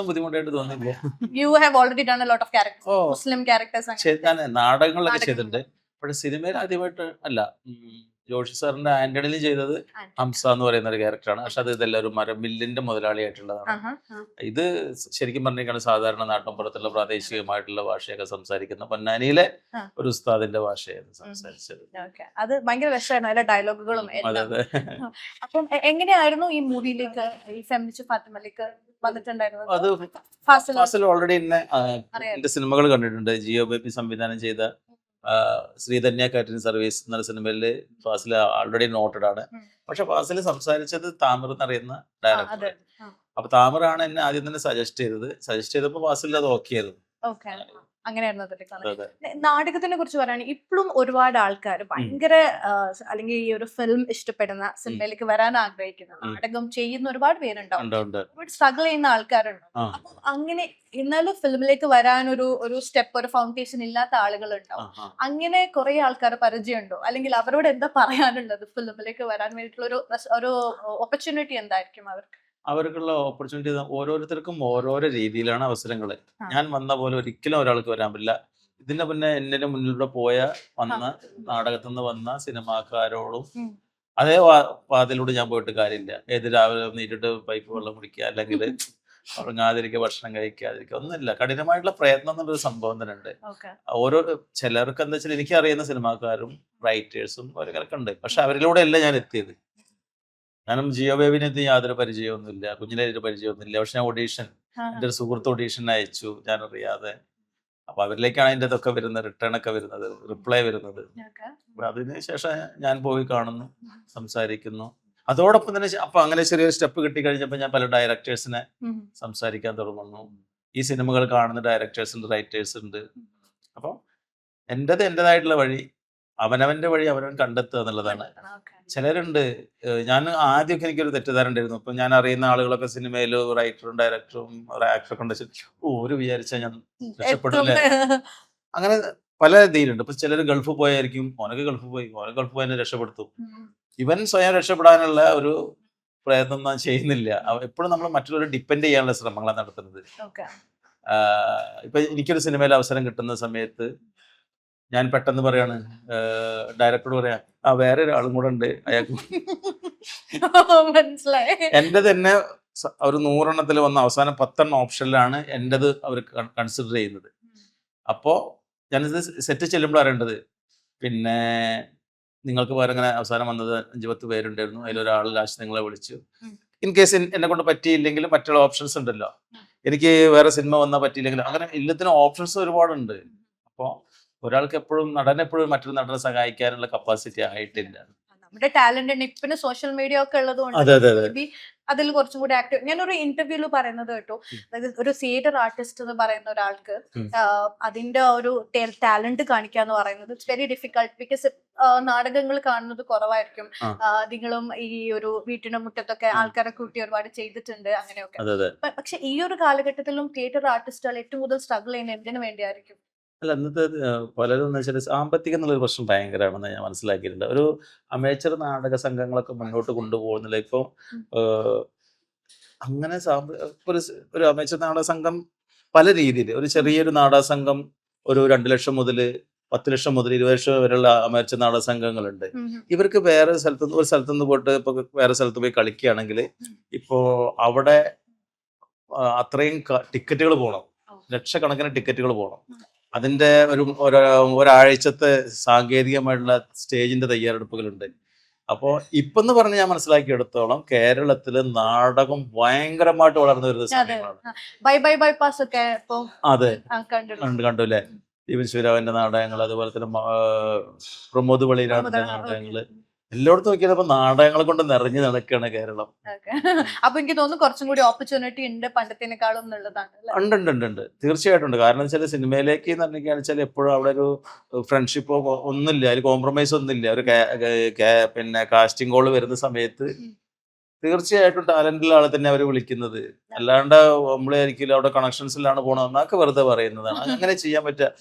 D: ബുദ്ധിമുട്ടായിട്ട് തോന്നില്ല.
C: You have already done a lot of characters, Muslim characters.
D: ഞാൻ നാടകങ്ങളൊക്കെ ചെയ്തിട്ടുണ്ട്. പക്ഷെ സിനിമയിൽ ആദ്യമായിട്ട് അല്ല. ജോഷി സാറിന്റെ ആന്റണിയിൽ ചെയ്തത് ഹംസ എന്ന് പറയുന്ന ഒരു ക്യാരക്ടറാണ്. പക്ഷെ അത് ഇതെല്ലാവരും മില്ലിന്റെ മുതലാളിയായിട്ടുള്ളതാണ്. ഇത് ശരിക്കും പറഞ്ഞാൽ സാധാരണ നാട്ടിൻപുറത്തുള്ള പ്രാദേശികമായിട്ടുള്ള ഭാഷയൊക്കെ സംസാരിക്കുന്ന പൊന്നാനിയിലെ ഒരു ഉസ്താദിന്റെ ഭാഷയായിരുന്നു സംസാരിച്ചത്.
C: അത് ഭയങ്കര രസമായിരുന്നു, അതിലെ ഡയലോഗുകളും. അപ്പം എങ്ങനെയായിരുന്നു ഈ മൂവിയിലേക്ക്, ഈ ഫെമിനിസ്റ്റ് ഫാത്തിമയിലേക്ക് വന്നിട്ടുണ്ടായിരുന്നത്?
D: അത് ഫാസിൽ ഓൾറെഡി എന്റെ സിനിമകൾ കണ്ടിട്ടുണ്ട്. ജിയോ ബേബി സംവിധാനം ചെയ്ത ശ്രീധന്യ കാറ്ററിംഗ് സർവീസ് എന്ന സിനിമയിൽ ഫാസിൽ ആൾറെഡി നോട്ടഡ് ആണ്. പക്ഷെ ഫാസിൽ സംസാരിച്ചത് താമർ എന്നറിയുന്ന ഡയറക്ടർ. അപ്പൊ താമറാണ് എന്നെ ആദ്യം തന്നെ സജസ്റ്റ് ചെയ്തപ്പോൾ ഫാസിൽ അത് ഓക്കെ ആയിരുന്നു.
C: ഓക്കെ, അങ്ങനെയായിരുന്നു അതിന്റെ കഥ.
D: അതെ.
C: നാടകത്തിനെ കുറിച്ച് പറയുകയാണെങ്കിൽ ഇപ്പോഴും ഒരുപാട് ആൾക്കാർ ഭയങ്കര അല്ലെങ്കിൽ ഈ ഒരു ഫിലിം ഇഷ്ടപ്പെടുന്ന സിനിമയിലേക്ക് വരാൻ ആഗ്രഹിക്കുന്ന നാടകം ചെയ്യുന്ന ഒരുപാട് പേരുണ്ടാവും, ഒരുപാട് സ്ട്രഗിൾ ചെയ്യുന്ന ആൾക്കാരുണ്ട്. അപ്പൊ അങ്ങനെ ഇന്നാലും ഫിലിമിലേക്ക് വരാൻ ഒരു സ്റ്റെപ്പ്, ഒരു ഫൗണ്ടേഷൻ ഇല്ലാത്ത ആളുകളുണ്ടാവും. അങ്ങനെ കുറെ ആൾക്കാർ പരിചയമുണ്ടോ, അല്ലെങ്കിൽ അവരോട് എന്താ പറയാനുള്ളത് ഫിലിമിലേക്ക് വരാൻ വേണ്ടിയിട്ടുള്ള ഒരു ഓപ്പർച്യൂണിറ്റി എന്തായിരിക്കും അവർക്ക്?
D: അവർക്കുള്ള ഓപ്പർച്യൂണിറ്റി ഓരോരുത്തർക്കും ഓരോരോ രീതിയിലാണ് അവസരങ്ങൾ. ഞാൻ വന്ന പോലെ ഒരിക്കലും ഒരാൾക്ക് വരാൻ പറ്റില്ല. ഇതിന്റെ പിന്നെ എന്നെ മുന്നിലൂടെ വന്ന നാടകത്തിൽ നിന്ന് വന്ന സിനിമാക്കാരോടും അതേ പാതയിലൂടെ ഞാൻ പോയിട്ട് കാര്യമില്ല. ഏത് രാവിലെ നീട്ടിട്ട് പൈപ്പ് വെള്ളം കുടിക്കുക, അല്ലെങ്കിൽ ഉറങ്ങാതിരിക്കുക, ഭക്ഷണം കഴിക്കാതിരിക്കുക, ഒന്നുമില്ല. കഠിനമായിട്ടുള്ള പ്രയത്നം എന്നുള്ളൊരു സംഭവം തന്നെ ഉണ്ട്. ഓരോ ചിലർക്ക് എന്താ വെച്ചാൽ എനിക്കറിയുന്ന സിനിമാക്കാരും റൈറ്റേഴ്സും അവരൊക്കെ ഉണ്ട്. പക്ഷെ അവരിലൂടെ അല്ല ഞാൻ എത്തിയത്. ഞാനും ജിയോ ബേബിനെത്തി യാതൊരു പരിചയമൊന്നുമില്ല, കുഞ്ഞിലെ പരിചയമൊന്നുമില്ല. പക്ഷെ ഞാൻ ഓഡീഷൻ, എൻ്റെ ഒരു സുഹൃത്ത് ഓഡീഷൻ അയച്ചു ഞാൻ അറിയാതെ. അപ്പൊ അവരിലേക്കാണ് അതിൻ്റെ ഇതൊക്കെ വരുന്നത്, റിട്ടേൺ ഒക്കെ വരുന്നത്, റിപ്ലൈ വരുന്നത്. അതിന് ശേഷം ഞാൻ പോയി കാണുന്നു, സംസാരിക്കുന്നു. അതോടൊപ്പം തന്നെ അപ്പൊ അങ്ങനെ ചെറിയൊരു സ്റ്റെപ്പ് കിട്ടി കഴിഞ്ഞപ്പോൾ ഞാൻ പല ഡയറക്ടേഴ്സിനെ സംസാരിക്കാൻ തുടങ്ങുന്നു. ഈ സിനിമകൾ കാണുന്ന ഡയറക്ടേഴ്സ് ഉണ്ട്, റൈറ്റേഴ്സ് ഉണ്ട്. അപ്പൊ എൻ്റെതായിട്ടുള്ള വഴി, അവനവന്റെ വഴി അവനവൻ കണ്ടെത്തുക എന്നുള്ളതാണ്. ചിലരുണ്ട്, ഞാൻ ആദ്യമൊക്കെ എനിക്കൊരു തെറ്റിദ്ധാരണ ഉണ്ടായിരുന്നു. ഇപ്പൊ ഞാൻ അറിയുന്ന ആളുകളൊക്കെ സിനിമയിൽ റൈറ്ററും ഡയറക്ടറും ആക്ടറൊക്കെ ഉണ്ട്, ഒരു വിചാരിച്ചാൽ ഞാൻ രക്ഷപ്പെടില്ല. അങ്ങനെ പല രീതിയിലുണ്ട്. ഇപ്പൊ ചിലർ ഗൾഫിൽ പോയായിരിക്കും, ഓനൊക്കെ ഗൾഫിൽ പോയി രക്ഷപ്പെടുത്തും. ഇവൻ സ്വയം രക്ഷപ്പെടാനുള്ള ഒരു പ്രയത്നം ഞാൻ ചെയ്യുന്നില്ല. എപ്പോഴും നമ്മൾ മറ്റുള്ളവരെ ഡിപ്പെൻഡ് ചെയ്യാനുള്ള ശ്രമങ്ങളാണ് നടത്തുന്നത്. ഇപ്പൊ എനിക്കൊരു സിനിമയിൽ അവസരം കിട്ടുന്ന സമയത്ത് ഞാൻ പെട്ടെന്ന് പറയാണ്, ഡയറക്ടറോട് പറയാ, വേറെ ഒരാളും കൂടെ ഉണ്ട്, അയാൾക്ക് എന്റെ തന്നെ ഒരു 100 വന്ന അവസാനം 10 ഓപ്ഷനിലാണ് എന്റേത് അവർ കൺസിഡർ ചെയ്യുന്നത്. അപ്പോ ഞാനിത് സെറ്റ് ചെല്ലുമ്പോൾ അറിയേണ്ടത്, പിന്നെ നിങ്ങൾക്ക് വേറെ ഇങ്ങനെ അവസാനം വന്നത് 5-10 പേരുണ്ടായിരുന്നു, അതിലൊരാൾ ലാസ്റ്റ് നിങ്ങളെ വിളിച്ചു. ഇൻ കേസ് എന്നെ കൊണ്ട് പറ്റിയില്ലെങ്കിലും മറ്റുള്ള ഓപ്ഷൻസ് ഉണ്ടല്ലോ, എനിക്ക് വേറെ സിനിമ വന്നാൽ പറ്റിയില്ലെങ്കിലും, അങ്ങനെ എല്ലാത്തിനും ഓപ്ഷൻസ് ഒരുപാടുണ്ട്. അപ്പോൾ ഒരാൾക്ക് നടൻ എപ്പോഴും മറ്റൊരു നടനെ സഹായിക്കാനുള്ള കപ്പാസിറ്റി ആയിട്ടില്ല.
C: നമ്മുടെ ടാലന്റ് ഇപ്പിന് സോഷ്യൽ മീഡിയ ഒക്കെ ഉള്ളതുകൊണ്ട് അതിൽ കുറച്ചും കൂടി ആക്റ്റീവ്. ഞാനൊരു ഇന്റർവ്യൂല് പറയുന്നത് കേട്ടോ, അതായത് ഒരു തിയേറ്റർ ആർട്ടിസ്റ്റ് എന്ന് പറയുന്ന ഒരാൾക്ക് അതിന്റെ ഒരു ടാലന്റ് കാണിക്കുക എന്ന് പറയുന്നത് ഇറ്റ്സ് വെരി ഡിഫിക്കൾട്ട്. ബിക്കോസ് നാടകങ്ങൾ കാണുന്നത് കുറവായിരിക്കും. നിങ്ങളും ഈ ഒരു വീട്ടിന്റെ മുറ്റത്തൊക്കെ ആൾക്കാരെ കൂട്ടി ഒരുപാട് ചെയ്തിട്ടുണ്ട്, അങ്ങനെയൊക്കെ. പക്ഷെ ഈ ഒരു കാലഘട്ടത്തിലും തിയേറ്റർ ആർട്ടിസ്റ്റുകൾ ഏറ്റവും കൂടുതൽ സ്ട്രഗിൾ ചെയ്യുന്നത് എന്തിനു വേണ്ടിയായിരിക്കും?
D: അല്ല, ഇന്നത്തെ പലരും എന്ന് വെച്ചാൽ സാമ്പത്തികം എന്നുള്ളൊരു പ്രശ്നം ഭയങ്കരമാണെന്ന് ഞാൻ മനസ്സിലാക്കിയിട്ടുണ്ട്. ഒരു അമേച്ചർ നാടക സംഘങ്ങളൊക്കെ മുന്നോട്ട് കൊണ്ടുപോകുന്നില്ല. ഇപ്പോൾ അങ്ങനെ ഒരു അമേച്ചർ നാടക സംഘം പല രീതിയിൽ, ഒരു ചെറിയൊരു നാടക സംഘം ഒരു 2 ലക്ഷം മുതൽ 10 ലക്ഷം മുതൽ 20 ലക്ഷം വരെയുള്ള അമേച്ചർ നാടക സംഘങ്ങളുണ്ട്. ഇവർക്ക് ഒരു സ്ഥലത്തുനിന്ന് പോയിട്ട് ഇപ്പൊ വേറെ സ്ഥലത്ത് പോയി കളിക്കുകയാണെങ്കിൽ ഇപ്പോ അവിടെ അത്രയും ടിക്കറ്റുകൾ പോകണം, ലക്ഷക്കണക്കിന് ടിക്കറ്റുകൾ പോകണം. അതിന്റെ ഒരാഴ്ചത്തെ സാങ്കേതികമായിട്ടുള്ള സ്റ്റേജിന്റെ തയ്യാറെടുപ്പുകളുണ്ട്. അപ്പോൾ ഇപ്പെന്ന് പറഞ്ഞ് ഞാൻ മനസ്സിലാക്കിയെടുത്തോളം കേരളത്തില് നാടകം ഭയങ്കരമായിട്ട് വളർന്നു വരുന്ന സമയങ്ങളാണ്.
C: ബൈപ്പാസ് ഒക്കെ
D: അതെ, കണ്ടുല്ലേ, ദീപൻ ശിവരാമന്റെ നാടകങ്ങൾ, അതുപോലെ തന്നെ പ്രമോദ് വളിരാജന്റെ നാടകങ്ങള്, എല്ലായിടത്തും നോക്കിയപ്പോ നാടകങ്ങളെ കൊണ്ട് നിറഞ്ഞു നടക്കുകയാണ് കേരളം.
C: അപ്പൊ എനിക്ക് തോന്നുന്നു കുറച്ചും കൂടി ഓപ്പർച്യൂണിറ്റി ഉണ്ട് പണ്ടത്തേക്കാളും എന്നുള്ളതാണ്.
D: ഉണ്ട്, തീർച്ചയായിട്ടും ഉണ്ട്. കാരണം വെച്ചാൽ സിനിമയിലേക്ക് പറഞ്ഞാൽ വെച്ചാൽ എപ്പോഴും അവിടെ ഒരു ഫ്രണ്ട്ഷിപ്പോ ഒന്നുമില്ല, അതിൽ കോംപ്രമൈസ് ഒന്നുമില്ല. ഒരു പിന്നെ കാസ്റ്റിംഗ് കോൾ വരുന്ന സമയത്ത് തീർച്ചയായിട്ടും ടാലന്റുള്ള ആളെ തന്നെ അവർ വിളിക്കുന്നത്. അല്ലാണ്ട് നമ്മളായിരിക്കും അവിടെ കണക്ഷൻസിലാണ് പോകണമെന്നൊക്കെ വെറുതെ പറയുന്നതാണ്. അങ്ങനെ ചെയ്യാൻ പറ്റുക.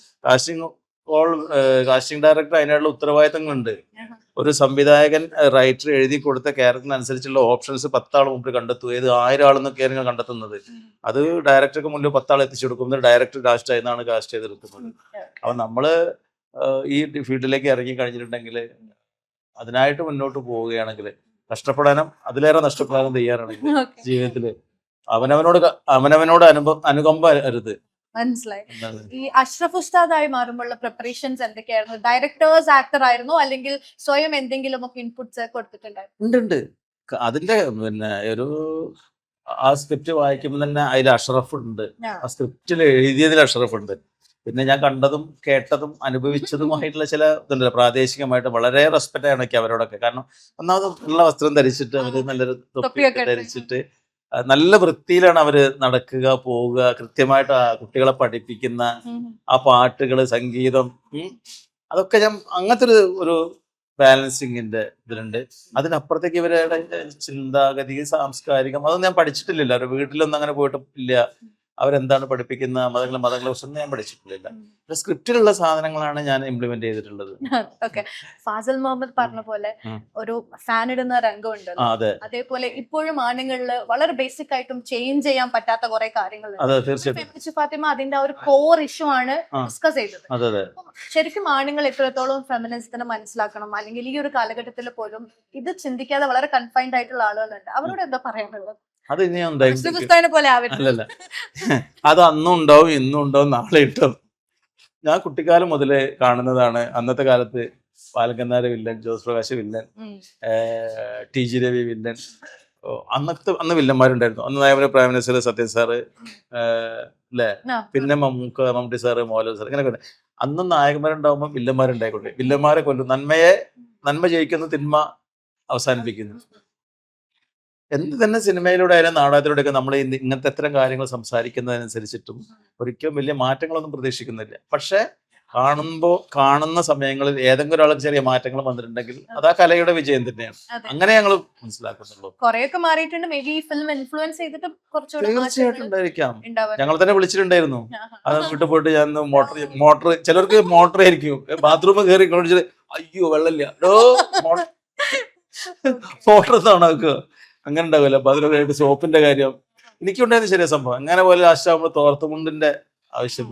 D: കാസ്റ്റിംഗ് ഡയറക്ടർ അതിനുള്ള ഉത്തരവാദിത്തങ്ങളുണ്ട്. ഒരു സംവിധായകൻ റൈറ്റർ എഴുതി കൊടുത്ത ക്യാരക്ടറിനനുസരിച്ചുള്ള ഓപ്ഷൻസ് 10 ആൾ മുമ്പിൽ കണ്ടെത്തുക. ഏത് 1000 ആളെന്നൊക്കെയാണ് കണ്ടെത്തുന്നത്. അത് ഡയറക്ടർക്ക് മുന്നിൽ 10 ആൾ എത്തിച്ചു കൊടുക്കുന്നത് ഡയറക്ടർ കാസ്റ്റ് ആയെന്നാണ് കാസ്റ്റ് ചെയ്തെടുക്കുന്നത്. അപ്പൊ നമ്മള് ഈ ഫീൽഡിലേക്ക് ഇറങ്ങി കഴിഞ്ഞിട്ടുണ്ടെങ്കിൽ, അതിനായിട്ട് മുന്നോട്ട് പോവുകയാണെങ്കിൽ, കഷ്ടപ്പെടാനും അതിലേറെ നഷ്ടപ്പെടാനും തയ്യാറാണെങ്കിൽ ജീവിതത്തില് അവനവനോട് അനുകമ്പ അരുത്.
C: മനസ്സിലായി. ഈ അഷ്റഫ് ഉസ്താദായി മാറുമ്പോഴുള്ള പ്രിപ്പറേഷൻസ് എന്തൊക്കെയായിരുന്നു? ഡയറക്ടേഴ്സ്, ആക്ടർ ആയിരുന്നു, അല്ലെങ്കിൽ സ്വയം എന്തെങ്കിലും ഒക്കെ ഇൻപുട്സ് കൊടുത്തിട്ടുണ്ടായിരുന്നു?
D: ഉണ്ട്. അതിന്റെ പിന്നെ ആ സ്ക്രിപ്റ്റ് വായിക്കുമ്പോൾ തന്നെ അതിൽ അഷ്റഫ് ഉണ്ട്, ആ സ്ക്രിപ്റ്റിൽ എഴുതിയതിൽ അഷ്റഫ് ഉണ്ട്. പിന്നെ ഞാൻ കണ്ടതും കേട്ടതും അനുഭവിച്ചതുമായിട്ടുള്ള ചില ഇതുണ്ട്, പ്രാദേശികമായിട്ട് വളരെ റെസ്പെക്റ്റ് ആണ് എനിക്ക് അവരോടൊക്കെ. കാരണം ഒന്നാമത് ഉള്ള വസ്ത്രം ധരിച്ചിട്ട് അവര് നല്ലൊരു തൊപ്പിയൊക്കെ
C: തൊപ്പിയൊക്കെ
D: ധരിച്ചിട്ട് നല്ല വൃത്തിയിലാണ് അവര് നടക്കുക, പോവുക, കൃത്യമായിട്ട് ആ കുട്ടികളെ പഠിപ്പിക്കുന്ന ആ പാട്ടുകള്, സംഗീതം, അതൊക്കെ ഞാൻ അങ്ങനത്തെ ഒരു ബാലൻസിങ്ങിന്റെ ഇതിലുണ്ട്. അതിനപ്പുറത്തേക്ക് ഇവരുടെ ചിന്താഗതി, സാംസ്കാരികം അതൊന്നും ഞാൻ പഠിച്ചിട്ടില്ലല്ലോ. അവരുടെ വീട്ടിലൊന്നും അങ്ങനെ പോയിട്ട് ഇല്ല. അവരെന്താണ് പഠിപ്പിക്കുന്ന മതങ്ങളെ കുറിച്ചൊന്നും ഞാൻ പഠിച്ചിട്ടില്ല. സ്ക്രിപ്റ്റിലുള്ള സാധനങ്ങളാണ് ഞാൻ ഇംപ്ലിമെന്റ് ചെയ്തിട്ടുള്ളത്.
C: ഓക്കെ. ഫാസിൽ മുഹമ്മദ് പറഞ്ഞ പോലെ ഒരു ഫാൻ ഇടുന്ന രംഗമുണ്ട്.
D: അതെ,
C: അതേപോലെ ഇപ്പോഴും ആണുങ്ങളില് വളരെ ബേസിക് ആയിട്ടും ചേഞ്ച് ചെയ്യാൻ പറ്റാത്ത കുറെ കാര്യങ്ങളുണ്ട്.
D: അതെ, തീർച്ചയായിട്ടും.
C: ഫെമിനിസ്റ്റ് ഫാത്തിമ അതിന്റെ ഒരു കോർ ഇഷ്യൂ ആണ് ഡിസ്കസ് ചെയ്തത്.
D: അതെ, അതെ.
C: ശരിക്കും ആണുങ്ങൾ എത്രത്തോളം ഫെമിനിസത്തിനെ മനസ്സിലാക്കണം, അല്ലെങ്കിൽ ഈ ഒരു കാലഘട്ടത്തിൽ പോലും ഇത് ചിന്തിക്കാതെ വളരെ കൺഫൈൻഡ് ആയിട്ടുള്ള ആളുകളുണ്ട്. അവരോട് എന്താ പറയാനുള്ളത്?
D: അത് ഇനി എന്തായാലും
C: പുസ്തകനെ പോലെ ആവരുത്.
D: അല്ലല്ല, അത് അന്നും ഉണ്ടാവും, ഇന്നും ഉണ്ടാവും, നാളെ ഉണ്ടാവും. ഞാൻ കുട്ടിക്കാലം മുതലേ കാണുന്നതാണ്. അന്നത്തെ കാലത്ത് പാലക്കന്നാര് villain, Jose Prakash villain, T G Ravi villain, അന്ന് വില്ലന്മാരുണ്ടായിരുന്നു. അന്ന് നയമന പ്രൈം മിനിസ്റ്റർ സത്യൻ സാറ്, അല്ലേ, പിന്നെ മമ്മൂട്ടി സാറ്, മോഹൻലാൽ സാർ, ഇങ്ങനെ അന്നും നായകന്മാരുണ്ടാവുമ്പോൾ വില്ലന്മാരുണ്ടായിക്കോട്ടെ. വില്ലന്മാരെ കൊല്ലും, നന്മ ജയിക്കുന്നു, തിന്മ അവസാനിപ്പിക്കുന്നു. എന്ത് തന്നെ സിനിമയിലൂടെ ആയാലും നാടകത്തിലൂടെ ഒക്കെ നമ്മൾ ഇങ്ങനത്തെ എത്ര കാര്യങ്ങൾ സംസാരിക്കുന്നതിനനുസരിച്ചിട്ടും ഒരിക്കലും വലിയ മാറ്റങ്ങളൊന്നും പ്രതീക്ഷിക്കുന്നില്ല. പക്ഷെ കാണുന്ന സമയങ്ങളിൽ ഏതെങ്കിലും ഒരാൾക്ക് ചെറിയ മാറ്റങ്ങൾ വന്നിട്ടുണ്ടെങ്കിൽ അത് ആ കലയുടെ വിജയം തന്നെയാണ്. അങ്ങനെ ഞങ്ങൾ മനസ്സിലാക്കുന്നുള്ളൂ.
C: കുറെയൊക്കെ മാറിയിട്ടുണ്ട്. മേ ബി ഫിലിം ഇൻഫ്ലുവൻസ് ചെയ്തിട്ട്
D: തീർച്ചയായിട്ടും ഉണ്ടായിരിക്കാം. ഞങ്ങൾ തന്നെ വിളിച്ചിട്ടുണ്ടായിരുന്നു. അത് വീട്ടിൽ പോയിട്ട് ഞാൻ മോട്ടർ ചിലർക്ക് മോട്ടർ ആയിരിക്കും, ബാത്റൂം കയറി കൊണ്ടിട്ട് അയ്യോ വെള്ളമില്ല, മോട്ടർ എന്നാണ് വെക്കുക, അങ്ങനെ ഉണ്ടാവില്ല. അപ്പൊ അതിനൊക്കെ സോപ്പിന്റെ കാര്യം എനിക്കുണ്ടായിരുന്ന ചെറിയ സംഭവം. അങ്ങനെ പോലെ ലാസ്റ്റ് തോർത്തുമുണ്ടിന്റെ ആവശ്യം.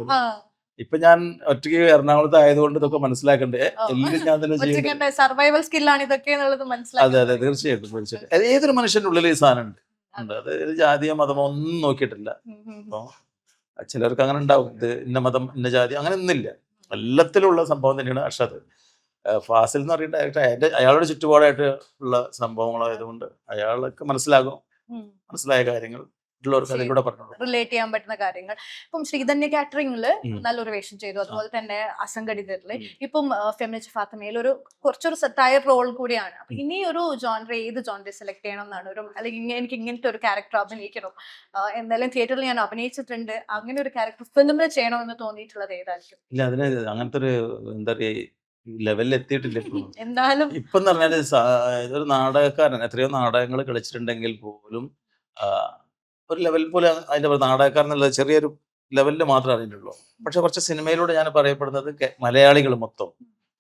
D: ഇപ്പൊ ഞാൻ ഒറ്റയ്ക്ക് എറണാകുളത്ത് ആയതുകൊണ്ട് ഇതൊക്കെ മനസ്സിലാക്കണ്ടേ, എല്ലാം ഞാൻ തന്നെ ചെയ്യുന്നത്.
C: സർവൈവൽ സ്കില്ലാണ് ഇതൊക്കെ എന്നുള്ളത് മനസ്സിലാക്കി.
D: അതെ, അതെ, തീർച്ചയായിട്ടും. ഏതൊരു മനുഷ്യന്റെ ഉള്ളിൽ ഈ സാധനം ഉണ്ട്. അത് ജാതിയോ മതമോ ഒന്നും നോക്കിയിട്ടില്ല. അപ്പൊ ചിലർക്ക് അങ്ങനെ ഉണ്ടാവും, ഇത് ഇന്ന മതം ഇന്ന ജാതി അങ്ങനെ ഒന്നുമില്ല. എല്ലാത്തിലുള്ള സംഭവം തന്നെയാണ്. പക്ഷെ അത് ഫാസിൽ എന്ന് പറയുന്ന ഡയറക്ടർ അയാളുടെ ചുറ്റുപാടായിട്ട് ഉള്ള സംഭവങ്ങളായതുകൊണ്ട് അയാൾക്ക് മനസ്സിലായ കാര്യങ്ങൾ
C: റിലേറ്റ് ചെയ്യാൻ പറ്റുന്ന കാര്യങ്ങൾ. ഇപ്പം ശ്രീധന്യ കാറ്ററിംഗില് നല്ലൊരു വേഷം ചെയ്തു. അതുപോലെ തന്നെ അസംഘടിതരില് ഇപ്പം ഫെമിനിസ്റ്റ് ഫാത്തിമയിൽ കുറച്ചൊരു സറ്റയർ റോൾ കൂടിയാണ്. അപ്പൊ ഇനി ഒരു ജോൺറ ഏത് ജോൺറ സെലക്ട് ചെയ്യണം എന്നാണ്, അല്ലെങ്കിൽ എനിക്ക് ഇങ്ങനത്തെ ഒരു ക്യാരക്ടർ അഭിനയിക്കണം, എന്തായാലും തിയേറ്ററിൽ ഞാൻ അഭിനയിച്ചിട്ടുണ്ട്, അങ്ങനെ ഒരു ക്യാരക്ടർ ഫിലിമിൽ ചെയ്യണമെന്ന് തോന്നിയിട്ടുള്ളത് ഏതായിരിക്കും?
D: ഇല്ല, അതിന് അങ്ങനത്തെ ഒരു എന്താ പറയുക ലെവലിൽ എത്തിയിട്ടില്ല.
C: എന്തായാലും
D: ഇപ്പൊ എന്ന് പറഞ്ഞാല് ഒരു നാടകക്കാരൻ എത്രയോ നാടകങ്ങൾ കളിച്ചിട്ടുണ്ടെങ്കിൽ പോലും ഒരു ലെവൽ പോലെ അതിന്റെ നാടകക്കാരൻ എന്നുള്ള ചെറിയൊരു ലെവലിൽ മാത്രമേ അറിഞ്ഞിട്ടുള്ളൂ. പക്ഷെ കുറച്ച് സിനിമയിലൂടെ ഞാൻ പറയപ്പെടുന്നത് മലയാളികൾ മൊത്തം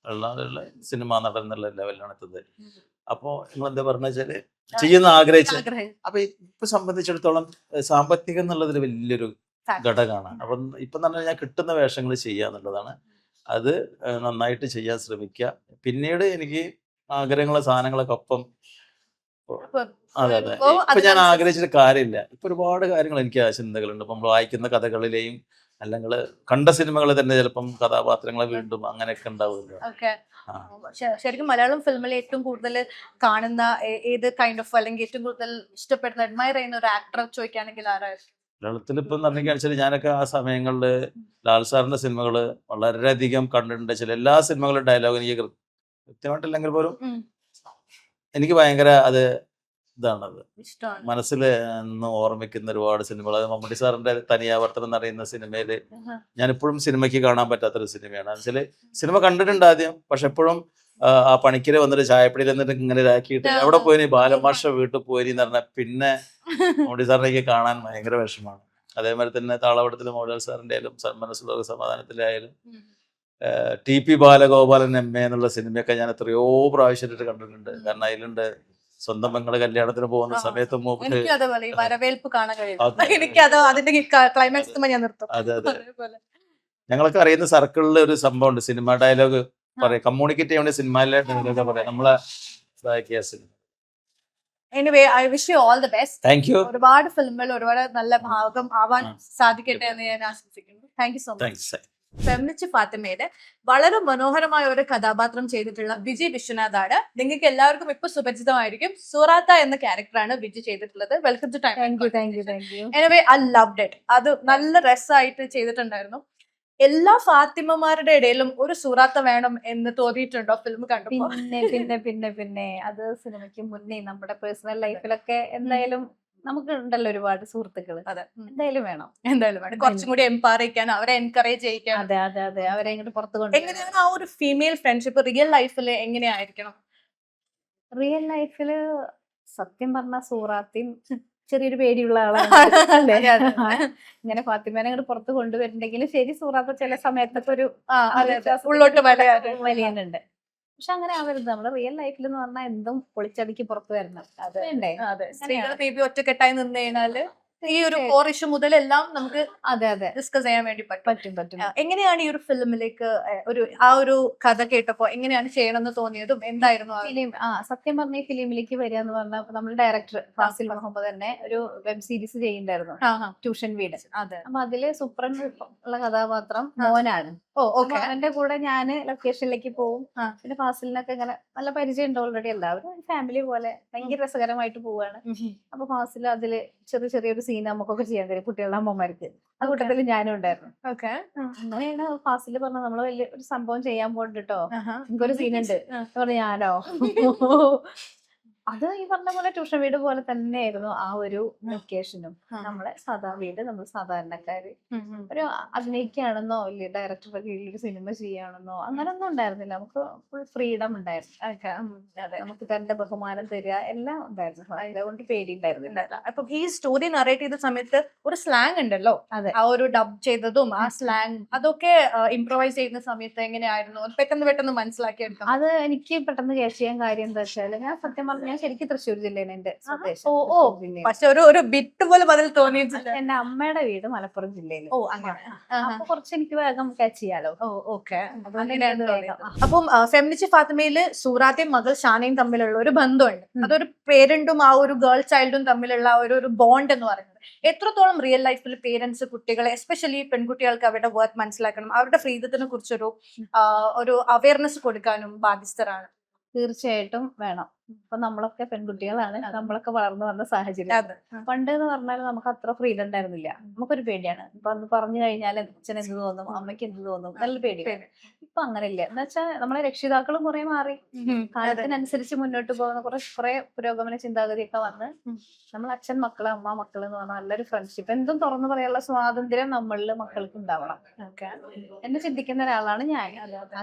D: ഉള്ള സിനിമാ നടൻ എന്നുള്ള ലെവലിലാണ് എത്തുന്നത്. അപ്പോ നിങ്ങൾ എന്താ പറഞ്ഞ വെച്ചാല് ചെയ്യുന്ന ആഗ്രഹിച്ച. അപ്പൊ ഇപ്പൊ സംബന്ധിച്ചിടത്തോളം സാമ്പത്തികം എന്നുള്ളതിൽ വലിയൊരു ഘടകമാണ്. അപ്പൊ ഇപ്പൊ എന്ന് പറഞ്ഞാൽ ഞാൻ കിട്ടുന്ന വേഷങ്ങൾ ചെയ്യുക എന്നുള്ളതാണ്. അത് നന്നായിട്ട് ചെയ്യാൻ ശ്രമിക്കുക. പിന്നീട് എനിക്ക് ആഗ്രഹങ്ങളെ സാധനങ്ങളൊക്കെ ഒപ്പം. അതെ, അതെ. ഇപ്പൊ ഞാൻ ആഗ്രഹിച്ചിട്ട് കാര്യമില്ല. ഇപ്പൊ ഒരുപാട് കാര്യങ്ങൾ എനിക്ക് ചിന്തകളുണ്ട്. ഇപ്പൊ നമ്മൾ വായിക്കുന്ന കഥകളിലെയും അല്ലെങ്കിൽ കണ്ട സിനിമകളിൽ തന്നെ ചിലപ്പം കഥാപാത്രങ്ങളെ വീണ്ടും അങ്ങനെയൊക്കെ ഉണ്ടാവുമല്ലോ.
C: ശരിക്കും മലയാളം ഫിലിമിൽ ഏറ്റവും കൂടുതൽ കാണുന്ന ഏത് കൈൻഡ് ഓഫ്, അല്ലെങ്കിൽ ഏറ്റവും കൂടുതൽ ഇഷ്ടപ്പെടുന്ന അഡ്മയർ ചെയ്യുന്ന ഒരു ആക്ടർ ചോദിക്കുകയാണെങ്കിൽ ആരായിരിക്കും?
D: മലയാളത്തിൽ ഇപ്പൊ പറഞ്ഞാൽ ഞാനൊക്കെ ആ സമയങ്ങളിൽ ലാൽ സാറിന്റെ സിനിമകള് വളരെയധികം കണ്ടിട്ടുണ്ട്. എല്ലാ സിനിമകളുടെ ഡയലോഗ് എനിക്ക് കൃത്യമായിട്ടില്ലെങ്കിൽ പോലും എനിക്ക് ഭയങ്കര അത് ഇതാണത് മനസ്സിൽ നിന്ന് ഓർമ്മിക്കുന്ന ഒരുപാട് സിനിമകൾ. അത് മമ്മൂട്ടി സാറിന്റെ തനിയാവർത്തനം എന്ന് പറയുന്ന സിനിമയില് ഞാനിപ്പോഴും സിനിമയ്ക്ക് കാണാൻ പറ്റാത്തൊരു സിനിമയാണ്. എന്നുവെച്ചാല് സിനിമ കണ്ടിട്ടുണ്ട് ആദ്യം, പക്ഷെ എപ്പോഴും ആ പണിക്കര് വന്നിട്ട് ചായപ്പടിയിൽ എന്നിട്ട് ഇങ്ങനെ ഇതാക്കിയിട്ട് എവിടെ പോയി ബാലമാഷ വീട്ടിൽ പോയി എന്ന് പറഞ്ഞാൽ പിന്നെ മമ്മൂട്ടി സാറിനേക്ക് കാണാൻ ഭയങ്കര വിഷമമാണ്. അതേമാതിരി തന്നെ താളവട്ടത്തിൽ മോഹൻലാൽ സാറിന്റെ ആയാലും മനസ്സിലുള്ള സമാധാനത്തിലായാലും TP ബാലഗോപാലൻ MA എന്നുള്ള സിനിമയൊക്കെ ഞാൻ എത്രയോ പ്രാവശ്യമായിട്ട് കണ്ടിട്ടുണ്ട്. കാരണം അതിലുണ്ട് സ്വന്തം പെങ്ങള് കല്യാണത്തിന് പോകുന്ന സമയത്ത്
C: വരവേൽപ്പ് കാണാൻ കഴിയും.
D: അതെ, അതെ. ഞങ്ങളൊക്കെ അറിയുന്ന സർക്കിളിൽ ഒരു സംഭവം ഉണ്ട്, സിനിമ ഡയലോഗ് പറയാം, കമ്മ്യൂണിക്കേറ്റ് ചെയ്യാൻ വേണ്ടി സിനിമയിലെ ഡയലോഗ് പറയാം. നമ്മളെ
C: anyway I wish you all the best.
D: Thank you.
C: ഒരുപാട് ഫിലിമുകൾ ഒരുപാട് നല്ല ഭാഗം ആവാൻ സാധിക്കട്ടെ എന്ന് ഞാൻ ആശംസിക്കുന്നു. Thank you so much. Feminist ഫാത്തിമയില് വളരെ മനോഹരമായ ഒരു കഥാപാത്രം ചെയ്തിട്ടുള്ള വിജി വിശ്വനാഥാണ്. നിങ്ങൾക്ക് എല്ലാവർക്കും ഇപ്പൊ സുപരിചിതമായിരിക്കും. സൂറാത്ത എന്ന ക്യാരക്ടറാണ് വിജി ചെയ്തിട്ടുള്ളത്. Welcome to time. Anyway I loved it. അത് നല്ല രസമായിട്ട് ചെയ്തിട്ടുണ്ടായിരുന്നു. എല്ലാ ഫാത്തിമമാരുടെ ഇടയിലും ഒരു സൂറാത്ത വേണം എന്ന് തോന്നിയിട്ടുണ്ടോ ഫിലിം കണ്ടപ്പോ?
E: പിന്നെ അത് സിനിമയ്ക്ക് മുന്നേ നമ്മുടെ പേഴ്സണൽ ലൈഫിലൊക്കെ എന്തായാലും നമുക്ക് ഉണ്ടല്ലോ ഒരുപാട് സുഹൃത്തുക്കള്.
C: അതെ.
E: എന്തായാലും വേണം.
C: എന്തായാലും വേണം. കുറച്ചും കൂടി എംപവർ ചെയ്യിക്കാൻ, അവരെ എൻകറേജ് ചെയ്യിക്കാൻ.
E: അതെ അവരെ ഇങ്ങോട്ട് പുറത്ത് കൊണ്ടുവരണം.
C: എങ്ങനെയാണ് ആ ഒരു ഫീമെയിൽ ഫ്രണ്ട്ഷിപ്പ് റിയൽ ലൈഫിൽ എങ്ങനെയായിരിക്കണം?
E: റിയൽ ലൈഫില് സത്യം പറഞ്ഞ സൂറാത്തിയും ചെറിയൊരു പേടിയുള്ള ആളാണ്. അല്ലേ? ഇങ്ങനെ ഫാത്തിമേനെ അങ്ങോട്ട് പുറത്ത് കൊണ്ടുവരുന്നുണ്ടെങ്കിലും ശരി, സൂറാത്ത ചില സമയത്തൊക്കെ ഒരു
C: ഉള്ളോട്ട്
E: വലിയുന്നുണ്ട്. പക്ഷെ അങ്ങനെ ആവരുത്. നമ്മുടെ റിയൽ ലൈഫിൽ എന്ന് പറഞ്ഞാൽ എന്തും പൊളിച്ചടുക്കി പുറത്ത് വരണം. അത് വേണ്ടേ?
C: അതെ, സ്ത്രീകൾ മേ ബി ഒറ്റക്കെട്ടായി നിന്ന് കഴിഞ്ഞാല് ഈ ഒരു കോർ ഇഷ്യൂ മുതലെല്ലാം നമുക്ക്
E: അതെ
C: ഡിസ്കസ് ചെയ്യാൻ വേണ്ടി പറ്റും.
E: പറ്റും.
C: എങ്ങനെയാണ് ഈ ഒരു ഫിലിമിലേക്ക് ആ ഒരു കഥ കേട്ടപ്പോ എങ്ങനെയാണ് ചെയ്യണമെന്ന് തോന്നിയതും എന്തായിരുന്നു
E: ഫിലിം സത്യം പറഞ്ഞ ഈ ഫിലിമിലേക്ക് വരിക എന്ന് പറഞ്ഞാൽ നമ്മുടെ ഡയറക്ടർ ഫാസിൽ മുഹമ്മദ് തന്നെ ഒരു വെബ് സീരീസ് ചെയ്യുന്നുണ്ടായിരുന്നു, ട്യൂഷൻ വീട്.
C: അതെ.
E: അപ്പൊ അതില് സുപ്രൻ ഉള്ള കഥാപാത്രം മോനാണ്.
C: ഓക്കെ.
E: അവന്റെ കൂടെ ഞാന് ലൊക്കേഷനിലേക്ക് പോവും. പിന്നെ ഫാസിലിനൊക്കെ ഇങ്ങനെ നല്ല പരിചയം ഉണ്ട് ഓൾറെഡി. എല്ലാവരും ഫാമിലി പോലെ ഭയങ്കര രസകരമായിട്ട് പോവാണ്. അപ്പൊ ഫാസിൽ അതില് ചെറിയൊരു സീൻ നമുക്കൊക്കെ ചെയ്യാൻ കഴിയും കുട്ടികളുടെ അമ്മമാർക്ക്. ആ കൂട്ടത്തിൽ ഞാനും ഉണ്ടായിരുന്നു.
C: ഓക്കെ.
E: അങ്ങനെയാണ് ഫാസിൽ പറഞ്ഞത് നമ്മള് വലിയ ഒരു സംഭവം ചെയ്യാൻ പോകണ്ട കേട്ടോ, എനിക്കൊരു സീൻ ഉണ്ട്. പറഞ്ഞു ഞാനോ? അത് ഈ പറഞ്ഞ പോലെ ട്യൂഷൻ വീട് പോലെ തന്നെയായിരുന്നു ആ ഒരു ലൊക്കേഷനും. നമ്മളെ സാധാ വീട്, നമ്മൾ സാധാരണക്കാര് ഒരു അഭിനയിക്കുകയാണെന്നോ വലിയ ഡയറക്ടറുടെ കീഴിൽ ഒരു സിനിമ ചെയ്യാണെന്നോ അങ്ങനൊന്നും ഉണ്ടായിരുന്നില്ല. നമുക്ക് ഫുൾ ഫ്രീഡം ഉണ്ടായിരുന്നു. അതെ, നമുക്ക് തന്റെ ബഹുമാനം തരിക എല്ലാം ഉണ്ടായിരുന്നു. അതുകൊണ്ട് പേടി ഉണ്ടായിരുന്നില്ല.
C: അപ്പൊ ഈ സ്റ്റോറി നറേറ്റ് ചെയ്ത സമയത്ത് ഒരു സ്ലാങ് ഉണ്ടല്ലോ,
E: അതെ.
C: ആ ഒരു ഡബ് ചെയ്തതും ആ സ്ലാങ് അതൊക്കെ ഇംപ്രവൈസ് ചെയ്യുന്ന സമയത്ത് എങ്ങനെയായിരുന്നു? പെട്ടെന്ന് മനസ്സിലാക്കിയെടുക്കാം.
E: അത് എനിക്ക് പെട്ടെന്ന് ക്യാച്ച് ചെയ്യാൻ കാര്യം എന്താ വെച്ചാൽ, ഞാൻ സത്യം പറഞ്ഞ ഞാൻ ശരിക്കും തൃശ്ശൂർ ജില്ലയാണ് എന്റെ സ്വദേശം.
C: പക്ഷെ ഒരു ബിറ്റ് പോലും അതിൽ തോന്നിയിട്ടില്ല.
E: എന്റെ അമ്മയുടെ വീട് മലപ്പുറം ജില്ലയിൽ.
C: അങ്ങനെ.
E: അപ്പൊ കുറച്ച് എനിക്ക് വേഗം ക്യാച്ച് ചെയ്യാലോ.
C: ഓക്കെ.
E: അതുകൊണ്ട് വേഗം.
C: അപ്പം ഫെമിനിസ്റ്റ് ഫാത്തിമയില് സൂറാത്തയും മകൾ ഷാനയും തമ്മിലുള്ള ഒരു ബന്ധമുണ്ട്. അതൊരു പേരന്റും ആ ഒരു ഗേൾ ചൈൽഡും തമ്മിലുള്ള ഒരു ബോണ്ട് എന്ന് പറയുന്നത് എത്രത്തോളം റിയൽ ലൈഫിൽ പേരൻസ് കുട്ടികളെ, എസ്പെഷ്യലി പെൺകുട്ടികൾക്ക് അവരുടെ വർത്ത് മനസ്സിലാക്കണം, അവരുടെ ഫ്രീഡത്തിനെ കുറിച്ചൊരു അവയർനെസ് കൊടുക്കാനും ബാധ്യസ്ഥരാണ്?
E: തീർച്ചയായിട്ടും വേണം. ഇപ്പൊ നമ്മളൊക്കെ പെൺകുട്ടികളാണ്, നമ്മളൊക്കെ വളർന്നു വന്ന സാഹചര്യം. പണ്ട് എന്ന് പറഞ്ഞാൽ നമുക്ക് അത്ര ഫ്രീഡം ഉണ്ടായിരുന്നില്ല. നമുക്കൊരു പേടിയാണ്. ഇപ്പൊ അന്ന് പറഞ്ഞു കഴിഞ്ഞാൽ അച്ഛൻ എന്ത് തോന്നും, അമ്മയ്ക്ക് എന്ത് തോന്നും, നല്ല പേടിയാണ്. ഇപ്പൊ അങ്ങനെയില്ല. എന്ന് വെച്ചാൽ നമ്മളെ രക്ഷിതാക്കളും കുറെ മാറി, കാലത്തിനനുസരിച്ച് മുന്നോട്ട് പോകുന്ന കുറെ പുരോഗമന ചിന്താഗതിയൊക്കെ വന്ന് നമ്മൾ അച്ഛൻ മക്കള് അമ്മ മക്കള് എന്ന് പറഞ്ഞാൽ നല്ലൊരു ഫ്രണ്ട്ഷിപ്പ്, എന്തും തുറന്നു പറയാനുള്ള സ്വാതന്ത്ര്യം നമ്മളിൽ മക്കൾക്ക് ഉണ്ടാവണം എന്ന് ചിന്തിക്കുന്ന ഒരാളാണ് ഞാൻ.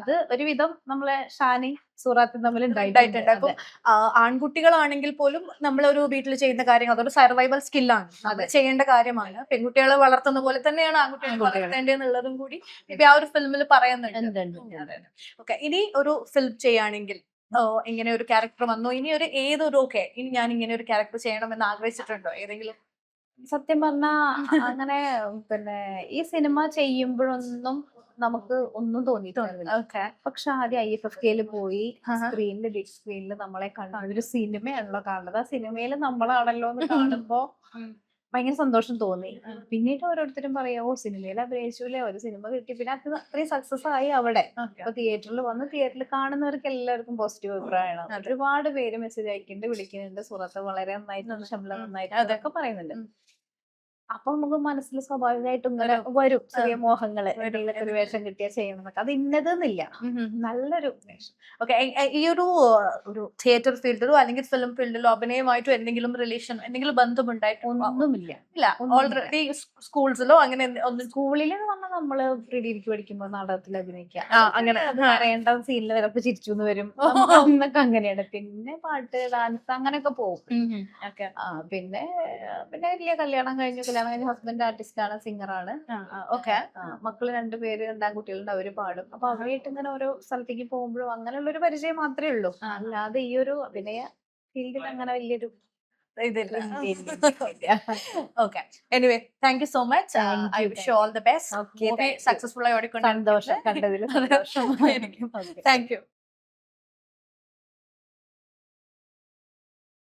E: അത് ഒരുവിധം നമ്മളെ ഷാനി സൂറാത്തും തമ്മിൽ
C: ഉണ്ടായിട്ടുണ്ട്. അപ്പം ആൺകുട്ടികളാണെങ്കിൽ പോലും നമ്മളൊരു വീട്ടിൽ ചെയ്യുന്ന കാര്യങ്ങൾ അതൊരു സർവൈവൽ സ്കില്ലാണ്, അത് ചെയ്യേണ്ട കാര്യമാണ്. പെൺകുട്ടികളെ വളർത്തുന്ന പോലെ തന്നെയാണ് ആൺകുട്ടികളെ വളർത്തേണ്ടതെന്നുള്ളതും കൂടി ഇപ്പൊ ആ ഒരു ഫിലിമിൽ പറയുന്നുണ്ട്. ഓക്കെ. ഇനി ഒരു ഫിലിം ചെയ്യുകയാണെങ്കിൽ ഇങ്ങനെ ഒരു ക്യാരക്ടർ വന്നു, ഇനി ഇനി ഞാൻ ഇങ്ങനെ ഒരു ക്യാരക്ടർ ചെയ്യണമെന്ന് ആഗ്രഹിച്ചിട്ടുണ്ടോ ഏതെങ്കിലും?
E: സത്യം പറഞ്ഞാ അങ്ങനെ പിന്നെ ഈ സിനിമ ചെയ്യുമ്പോഴൊന്നും നമുക്ക് ഒന്നും തോന്നിയിട്ടില്ല. പക്ഷെ ആദ്യം IFFK പോയി സ്ക്രീനില് ബിഗ് സ്ക്രീനിൽ നമ്മളെ കണ്ട ഒരു സിനിമയാണല്ലോ കാണുന്നത്. ആ സിനിമയിൽ നമ്മളാണല്ലോ എന്ന് കാണുമ്പോ ഭയങ്കര സന്തോഷം തോന്നി. പിന്നീട് ഓരോരുത്തരും പറയാ, ഓ സിനിമയിൽ അഭിനയിച്ചൂലേ, ഒരു സിനിമ കിട്ടി. പിന്നെ അത് അത്രയും സക്സസ് ആയി അവിടെ. അപ്പൊ തിയേറ്ററിൽ കാണുന്നവർക്ക് എല്ലാവർക്കും പോസിറ്റീവ് അഭിപ്രായമാണ്. ഒരുപാട് പേര് മെസ്സേജ് അയക്കുന്നുണ്ട്, വിളിക്കുന്നുണ്ട്, സുഹൃത്ത് വളരെ നന്നായിട്ടുണ്ട്, ശമ്പളം നന്നായിട്ട്, അതൊക്കെ പറയുന്നുണ്ട്. അപ്പൊ നമുക്ക് മനസ്സിൽ സ്വാഭാവികമായിട്ടും ഇങ്ങനെ വരും ചെറിയ മോഹങ്ങള്, ഒരു വേഷം കിട്ടിയാൽ ചെയ്യണമെന്നൊക്കെ. അത് ഇന്നതെന്നില്ല, നല്ലൊരു വേഷം.
C: ഓക്കെ. ഈ ഒരു തിയേറ്റർ ഫീൽഡിലോ അല്ലെങ്കിൽ ഫിലിം ഫീൽഡിലോ അഭിനയമായിട്ടും എന്തെങ്കിലും റിലേഷൻ, എന്തെങ്കിലും
E: ഒന്നുമില്ല.
C: ഓൾറെഡി സ്കൂൾസിലോ അങ്ങനെ ഒന്നും?
E: സ്കൂളിൽ എന്ന് പറഞ്ഞാൽ നമ്മള് ഡിഗ്രിക്ക് പഠിക്കുമ്പോ നാടകത്തിൽ അഭിനയിക്കാം,
C: അങ്ങനെ
E: അറിയേണ്ട സീനിൽ ചിലപ്പോ ചിരിച്ചു എന്ന് വരും, എന്നൊക്കെ അങ്ങനെയാണ്. പിന്നെ പാട്ട് ഡാൻസ് അങ്ങനെയൊക്കെ പോകും. പിന്നെ വലിയ കല്യാണം കഴിഞ്ഞു ഹസ്ബൻഡ് ആർട്ടിസ്റ്റ് ആണ്, സിംഗറാണ്. മക്കള് 2 പേര്, 2 ആൺകുട്ടികളുണ്ട്, അവര് പാടും. അപ്പൊ അവരായിട്ട് ഇങ്ങനെ ഓരോ സ്ഥലത്തേക്ക് പോകുമ്പോഴും അങ്ങനെയുള്ള ഒരു പരിചയം മാത്രമേ ഉള്ളൂ. അല്ലാതെ ഈ ഒരു അഭിനയ ഫീൽഡിൽ അങ്ങനെ വലിയൊരു
C: okay. Anyway, thank you so much. I wish you all the best. Successful ആയി ഓടിക്കൊണ്ട്.
E: സന്തോഷം കണ്ടതിൽ.
C: Thank you.